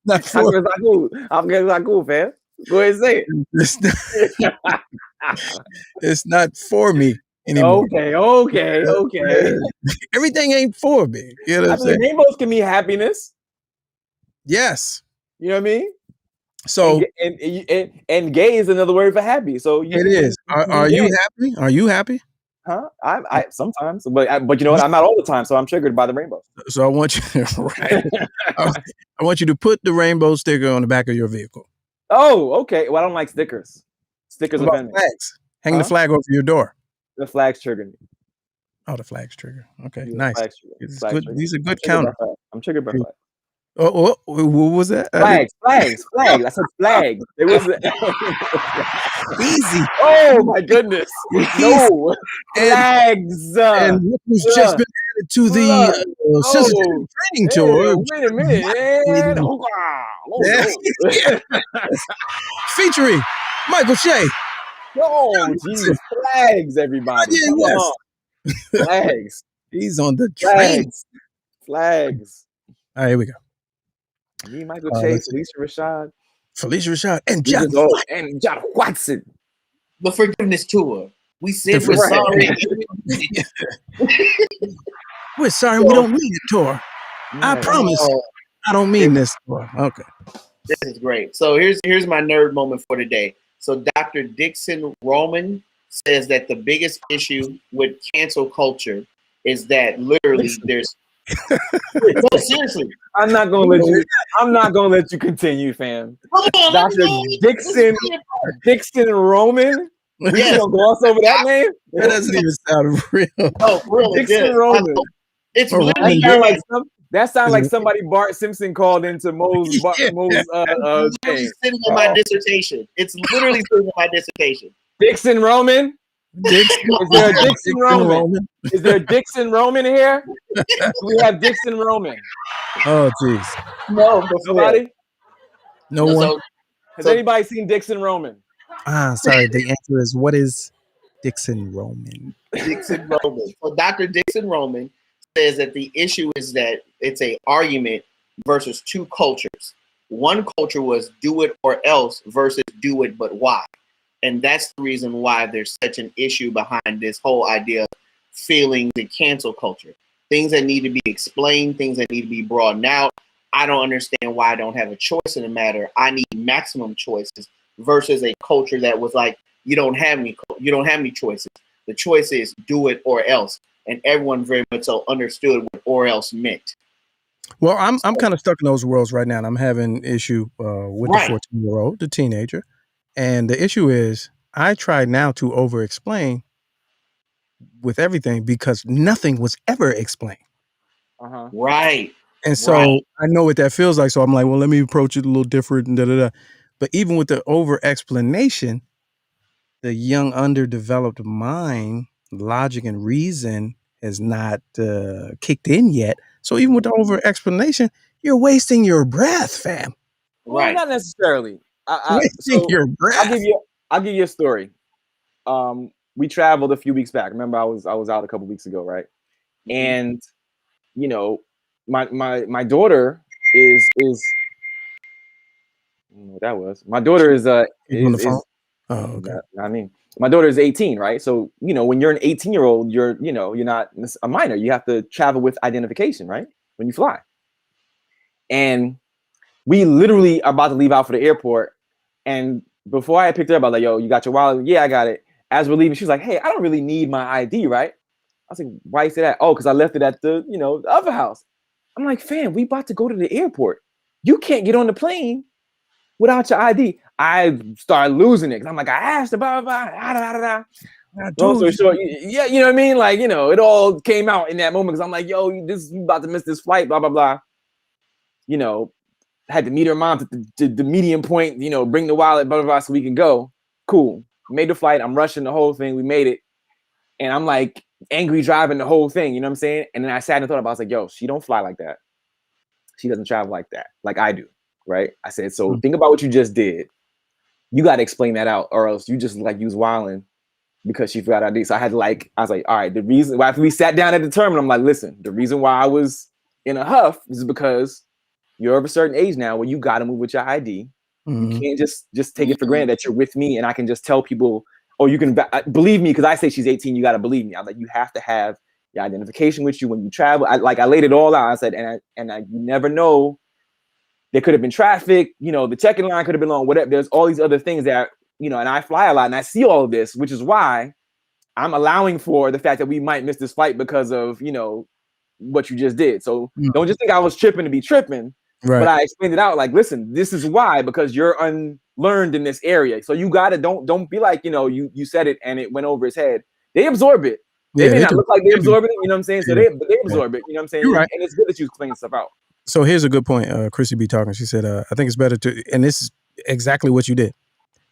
not how come it's not cool? How come it's not cool, fam? Go ahead and say it. It's not for me anymore. Okay. Everything ain't for me. You know what I'm saying? Rainbows can mean happiness. Yes. You know what I mean? So and gay is another word for happy. So it is. Are you happy? Are you happy? Huh? I sometimes, but you know what? I'm not all the time, so I'm triggered by the rainbow. So I want you right. I want you to put the rainbow sticker on the back of your vehicle. Oh, okay. Well, I don't like stickers. Stickers What about offend me. flags? Hang the Huh? flag over your door. The flags trigger me. Oh, the flag's trigger. Okay, Yeah, nice. flags trigger. It's Flags good. trigger. These are good Triggered by counter. flags. I'm triggered by flags. Oh, what was that? Flags. I said flags. It was Easy. Oh my goodness. No. Flags. And look who's just been added to the sensitivity training tour. Wait a minute. Hold on. Featuring Michael Che. Oh, geez. Flags, everybody. Come on. Flags. He's on the train. Flags. All right, here we go. Me, Michael Che, Felicia Rashad, and John Watson. The forgiveness tour. We said we're sorry. We're sorry. We don't mean it, tour. I promise. I don't mean this tour. Okay. This is great. So here's my nerd moment for today. So Dr. Dixon Roman says that the biggest issue with cancel culture is that literally there's no, seriously. I'm not gonna let you continue, fam. Dr. Dixon Roman. We gonna gloss over that name? That doesn't even sound real. Oh, really? Dixon Roman. It's literally that sounds like somebody Bart Simpson called into Mo's sitting in my dissertation. It's literally sitting in my dissertation. Dixon Roman. Is there a Dixon Roman? Is there a Dixon Roman here? We have Dixon Roman. Oh, jeez. No, nobody. No one. Has anybody seen Dixon Roman? Sorry. The answer is, what is Dixon Roman? Dixon Roman. So Dr. Dixon Roman says that the issue is that it's an argument versus two cultures. One culture was do it or else versus do it but why. And that's the reason why there's such an issue behind this whole idea of feelings and cancel culture. Things that need to be explained, things that need to be broadened out. I don't understand why I don't have a choice in the matter. I need maximum choices versus a culture that was like, you don't have any choices. The choice is do it or else. And everyone very much so understood what or else meant. Well, I'm kind of stuck in those worlds right now, and I'm having an issue with the 14-year-old, the teenager. And the issue is I try now to over-explain with everything because nothing was ever explained. Right. And so I know what that feels like. So I'm like, well, let me approach it a little different. And da-da-da. But even with the over-explanation, the young, underdeveloped mind, logic and reason has not kicked in yet. So even with the over-explanation, you're wasting your breath, fam. Well, not necessarily. I'll give you a story. We traveled a few weeks back. Remember, I was out a couple weeks ago, right? And you know, my daughter is I don't know what that was. My daughter is on the phone. Oh, okay. I mean, my daughter is 18, right? So you know, when you're an 18-year-old, you're not a minor. You have to travel with identification, right? When you fly. And we literally are about to leave out for the airport. And before I picked her up, I was like, yo, you got your wallet? Yeah, I got it. As we're leaving, she was like, hey, I don't really need my ID, right? I was like, why you say that? Oh, because I left it at the other house. I'm like, fam, we about to go to the airport. You can't get on the plane without your ID. I started losing it. I'm like, I asked about long story short, yeah, you know what I mean? Like, it all came out in that moment because I'm like, yo, you about to miss this flight, blah, blah, blah. Had to meet her mom to the medium point, bring the wallet, blah, blah, blah, so we can go. Cool. Made the flight. I'm rushing the whole thing. We made it. And I'm like angry driving the whole thing. You know what I'm saying? And then I sat and thought about it. I was like, yo, she don't fly like that. She doesn't travel like that, like I do. Right? I said, so think about what you just did. You got to explain that out, or else you just use wilding because she forgot ID. So I was like, all right, the reason why, after we sat down at the terminal, I'm like, listen, the reason why I was in a huff is because you're of a certain age now where you got to move with your ID. You can't just take it for granted that you're with me and I can just tell people, oh, you can believe me because I say she's 18. You got to believe me. I'm like, you have to have your identification with you when you travel. I laid it all out. I said, you never know. There could have been traffic. The check-in line could have been long. Whatever. There's all these other things that and I fly a lot and I see all of this, which is why I'm allowing for the fact that we might miss this flight because of what you just did. So don't just think I was tripping to be tripping. Right. But I explained it out like, listen, this is why, because you're unlearned in this area. So you gotta don't be like, you said it and it went over his head. They absorb it. They may not look like they absorb it, you know what I'm saying? So they absorb it, you know what I'm saying? You're right. And it's good that you explain stuff out. So here's a good point. Chrissy B talking. She said, I think it's better to, and this is exactly what you did.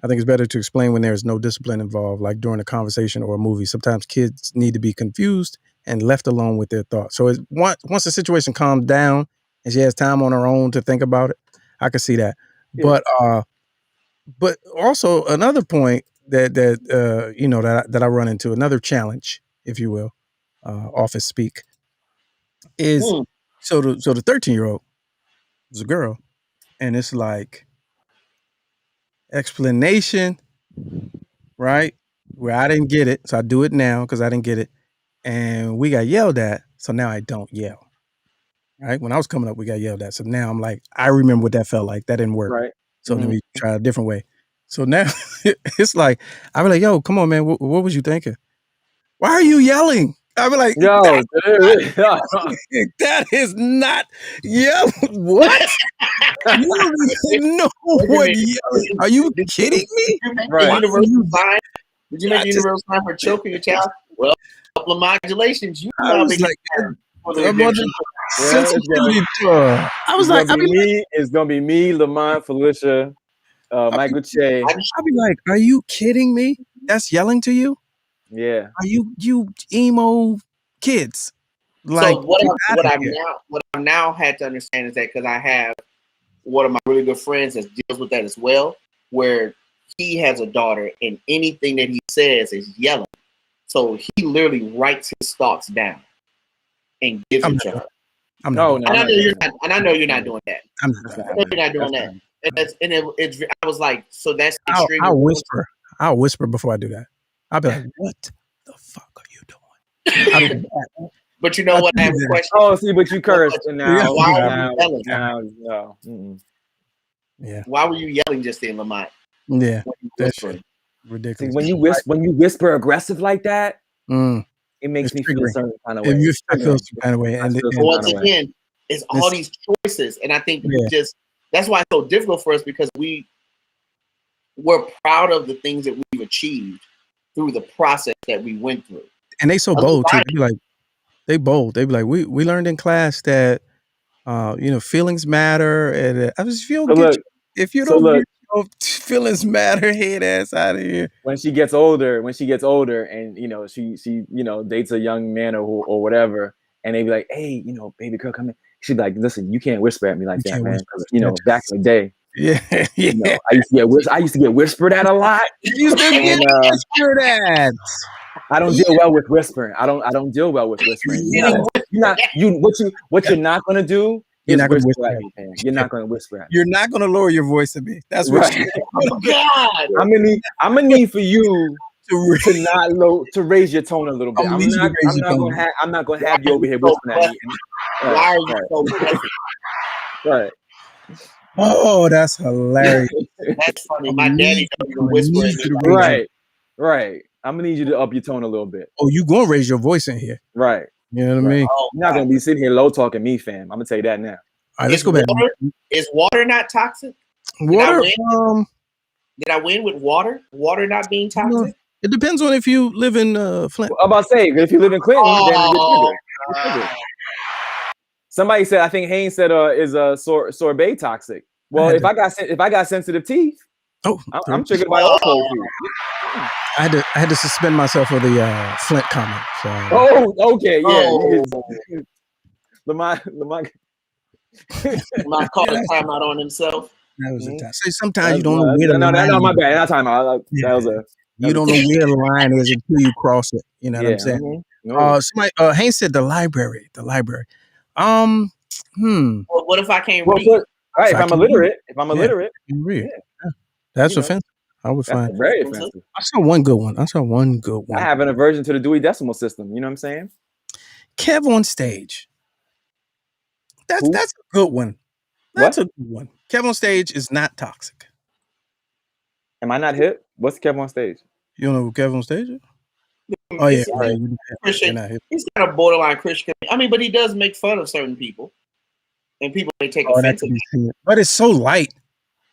I think it's better to explain when there's no discipline involved, like during a conversation or a movie. Sometimes kids need to be confused and left alone with their thoughts. So once the situation calms down and she has time on her own to think about it, I can see that. Yeah. But also another point that I run into, another challenge, if you will, office speak, is so the 13-year-old is a girl, and it's like explanation, right? Where I didn't get it, so I do it now because I didn't get it, and we got yelled at, so now I don't yell. Right? When I was coming up, we got yelled at, so now I'm like, I remember what that felt like. That didn't work, right? So let me try a different way. So now it's like I'm like, yo, come on, man, what was you thinking? Why are you yelling? I'm like, yo, that is not what? You don't even know what yelling. Are you kidding me? Right. Did you make the universal sign for choking your child? Well, a couple of modulations. You I was like, I was like, it's gonna be me, Lamont, Felicia, Michael Che. I'll be like, are you kidding me? That's yelling to you? Yeah. Are you emo kids? Like, so what I've now had to understand is that because I have one of my really good friends that deals with that as well, where he has a daughter and anything that he says is yelling. So he literally writes his thoughts down and gives it to her. I know you're not doing that. I'm not you're not doing that. And I was like, so that's extremely. I'll whisper before I do that. I'll be like, what the fuck are you doing? But you know what? I have a question. Oh, see, but you cursed. And now, why are you yelling? No. Yeah. Why were you yelling just then, Lamont? Yeah. That's ridiculous. See, when you whisper aggressive like that, it makes me feel a certain kind of way. I feel some kind of way. And once again, it's all these choices. And I think that's why it's so difficult for us, because we're proud of the things that we've achieved through the process that we went through. And they so bold too. They bold. They be like, we learned in class that feelings matter, and if you don't get your feelings matter, head ass out of here. When she gets older, and she dates a young man or whatever, and they be like, hey, baby girl, come in. She'd be like, listen, you can't whisper at me like that, man. Because back in the day. Yeah. I used to get whispered at a lot. You used to get whispered at. I don't deal well with whispering. I don't deal well with whispering. What you're not gonna do is whisper at me, man. You're not gonna whisper at me. You're not gonna lower your voice at me. That's right. Oh God! I'm gonna need for you to raise your tone a little bit. I'm not gonna have you over here whispering at me. Why are you so aggressive? Right. Oh, that's hilarious. That's funny. My daddy doesn't even whisper. Right. I'm gonna need you to up your tone a little bit. Oh, you gonna raise your voice in here? Right. You know what I mean? You're not gonna be sitting here low talking me, fam. I'm gonna tell you that now. All right, let's go back. Is water not toxic? Water. Did I win with water? Water not being toxic? It depends on if you live in Flint. I'm about to say, if you live in Clinton, then you're triggered. Somebody said, I think Haynes said, is sorbet toxic? Well, if I got sensitive teeth, I'm triggered by all cold food. I had to suspend myself for the Flint comment. So. Oh, okay, yeah. Lamont called a timeout on himself. That was a time. So sometimes you don't know where the line is. No, my bad. Not timeout. You don't know where the line is until you cross it. You know what I'm saying? Somebody Haynes said the library. Well, what if I can't read? Right, if I'm illiterate, you read. Yeah. That's offensive. I would find very offensive. I saw one good one. I have an aversion to the Dewey Decimal System. You know what I'm saying? Kev on stage. That's a good one. That's a good one. Kev on stage is not toxic. Am I not hip? What's Kev on stage? You don't know who Kev on stage is? Oh yeah, Christian. He's kind of borderline Christian. I mean, but he does make fun of certain people. and people may take Oh, that offense. could be seen. But it's so light.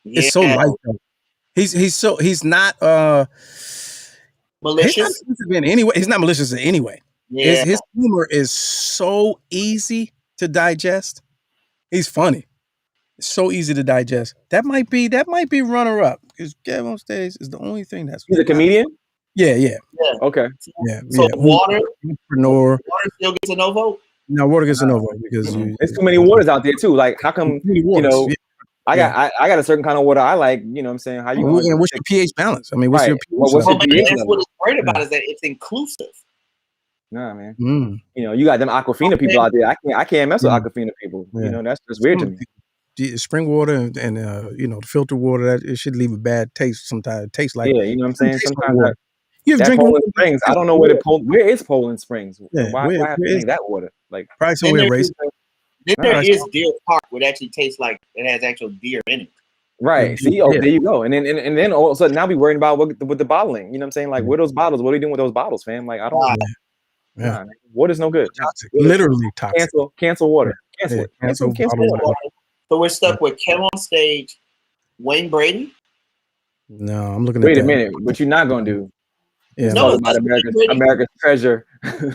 Yeah. It's so light though. He's not Malicious. offensive in any way. He's not malicious in any way. Yeah. His humor is so easy to digest. He's funny. It's so easy to digest. That might be runner up because Kev on Stage is the only thing that's. He's a comedian. Yeah. Okay. Yeah. So Water Entrepreneur. still gets a no vote. No, Water gets a no vote because There's too many waters out there too. Like, how come you know? Yeah. I got a certain kind of water I like. You know what I'm saying? How you And going? what's your pH balance? I mean, what's Right. your pH? Well, what's level? your- But that's what is great about it, is that it's inclusive. Nah, man. Mm. You know, you got them Aquafina people out there. I can't mess with Yeah. Aquafina people. Yeah. You know, that's just weird to me. The spring water and the filtered water, that it should leave a bad taste sometimes. It tastes like Yeah, you know what I'm saying? tastes like Sometimes water. You ever that drink Poland Springs, I don't know where where is Poland Springs? Yeah, Why where have to is drink that water? Like, probably Then somewhere there's, racist. then there Right. is Deer Park, which actually tastes like it has actual deer in it. right? Yeah. See, there you go. And then all of a sudden now we worrying about with the bottling. You know what I'm saying? Like, where are those bottles? What are you doing with those bottles, fam? Like, I don't. Yeah. Nah, man. Water's no good. Toxic. Literally toxic. Cancel water. Cancel Yeah, it. cancel Cancel bottled water. So we're stuck with Kev on Stage, Wayne Brady. No, I'm looking at Wait a that. minute. What you not gonna do? Yeah, No, Talk about America's treasure.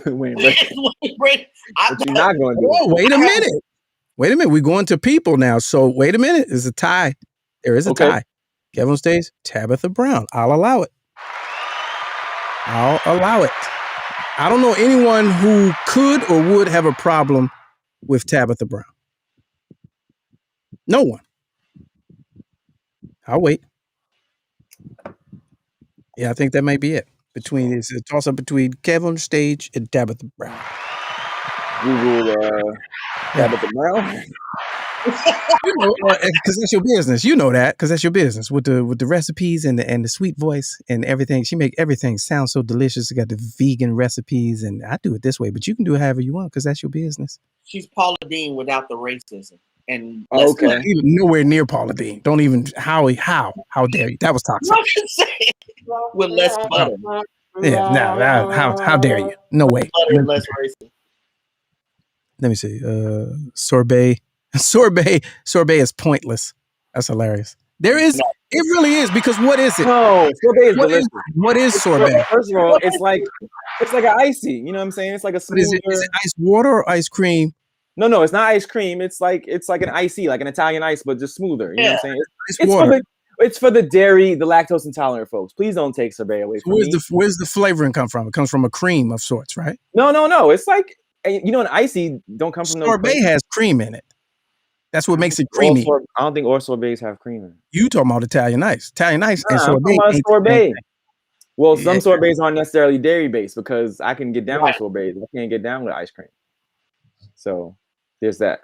Wayne Brady. Wayne Brady. What you not gonna do? Oh, wait a minute. We're going to people now. So wait a minute. There's a tie. There is a Okay. tie. Kev on Stage, Tabitha Brown. I'll allow it. I don't know anyone who could or would have a problem with Tabitha Brown. No one. I'll wait. Yeah, I think that might be it. It's a toss up between Kev on Stage and Tabitha Brown. Google Tabitha Brown. Because that's your business. You know that because that's your business with the recipes and the sweet voice and everything. She make everything sound so delicious. She got the vegan recipes, and I do it this way, but you can do it however you want because that's your business. She's Paula Dean without the racism. And Okay. Not even nowhere near Paula Dean. Don't even how dare you? That was toxic. with less butter. Yeah, no, how dare you? No way. Butter and less racist. Let me see. Sorbet is pointless. That's hilarious. It really is because what is it? No, sorbet is delicious. What is sorbet? First of all, it's like an icy. You know what I'm saying? It's like a What is smoother. it? Is it ice water or ice cream? No, it's not ice cream. It's like an icy, like an Italian ice, but just smoother. You know what I'm saying? Ice water. It's for the dairy, the lactose intolerant folks. Please don't take sorbet away from me. Where's the flavoring come from? It comes from a cream of sorts, right? No. It's like, an icy don't come from Sorbet has cream in it. That's what makes it creamy. I don't think all sorbets have cream in it. You talking about Italian ice? Italian ice and I'm sorbet. talking about ain't the same sorbet. thing. Well, Yeah. some sorbets aren't necessarily dairy based because I can get down Right. with sorbets. I can't get down with ice cream. So there's that.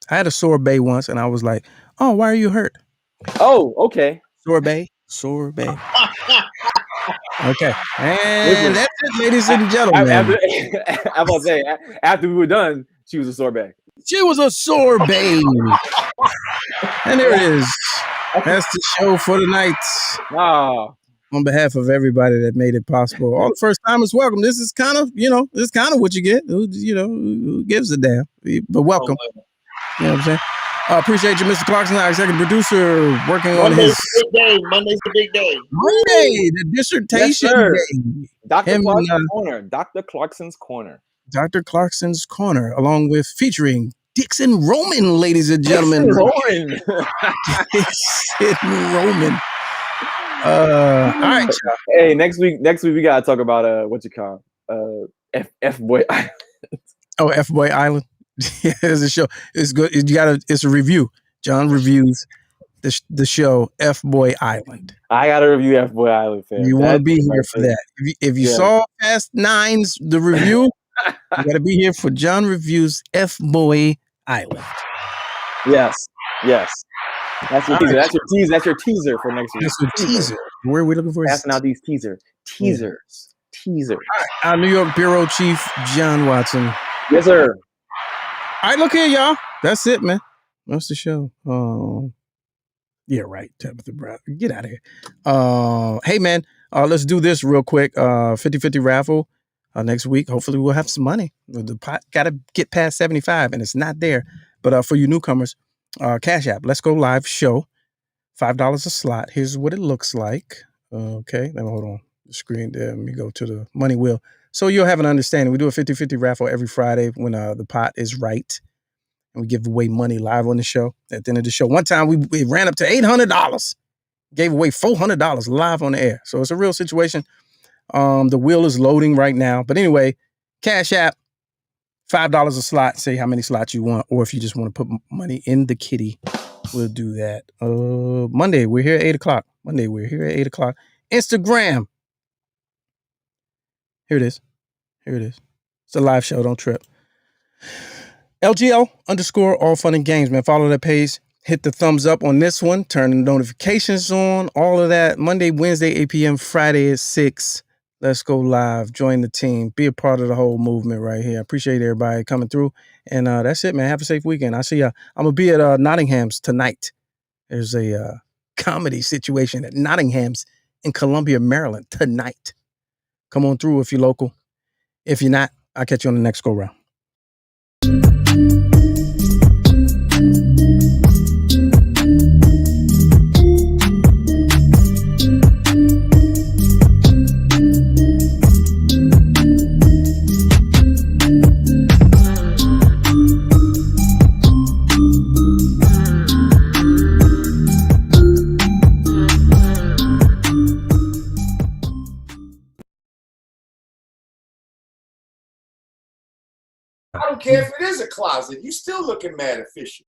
I had a sorbet once, and I was like, "Oh, why are you hurt?" Oh, okay. Sorbet. Okay, and Listen, that's it, ladies and gentlemen. I was say after we were done, she was a sorbet. She was a sorbet, and there it is. That's the show for tonight. Ah, On behalf of everybody that made it possible, all the first timers, welcome. This is kind of what you get. Who gives a damn? But welcome. You know what I'm saying? Appreciate you, Mr. Clarkson, our executive producer, working on Monday's his the big day. Monday's the big day. Monday, the dissertation day. Dr. Him, Clarkson's Corner. Dr. Clarkson's Corner. Dr. Clarkson's Corner, along with featuring Dixon Roman, ladies and gentlemen. Roman. Dixon Roman. All right, y'all. Hey, next week we gotta talk about what you call F boy. Oh, F Boy Island. Yeah, it's a show. It's good. It's a review. John reviews the show F Boy Island. I gotta review F Boy Island, fam. You want to be here for that. If you saw Fast Nines, the review, you got to be here for John Reviews F Boy Island. Yes. That's your teaser. That's your teaser for next week. That's a teaser. Where are we looking for? Passing out these teasers. Our New York Bureau Chief, John Watson. Yes, sir. All right, look here, y'all. That's it, man. That's the show. Yeah, right. Tabitha Brown. Get out of here. Hey, man, let's do this real quick. 50-50 raffle next week. Hopefully we'll have some money. The pot got to get past 75, and it's not there. But for you newcomers, Cash App, Let's Go Live show, $5 a slot. Here's what it looks like. Okay, let me hold on the screen there. Let me go to the money wheel. So you'll have an understanding. We do a 50-50 raffle every Friday when the pot is right. And we give away money live on the show. At the end of the show, one time we ran up to $800. Gave away $400 live on the air. So it's a real situation. The wheel is loading right now. But anyway, Cash App, $5 a slot. Say how many slots you want. Or if you just want to put money in the kitty, we'll do that. Monday, we're here at 8 o'clock. Monday, we're here at 8 o'clock. Instagram. Here it is. Here it is. It's a live show. Don't trip. LGL_ all fun and games, man. Follow that page. Hit the thumbs up on this one. Turn the notifications on. All of that. Monday, Wednesday, 8 p.m. Friday at 6. Let's go live. Join the team. Be a part of the whole movement right here. I appreciate everybody coming through. And that's it, man. Have a safe weekend. I see ya. I'm going to be at Nottingham's tonight. There's a comedy situation at Nottingham's in Columbia, Maryland tonight. Come on through if you're local. If you're not, I'll catch you on the next go round. I don't care if it is a closet. You still looking mad efficient.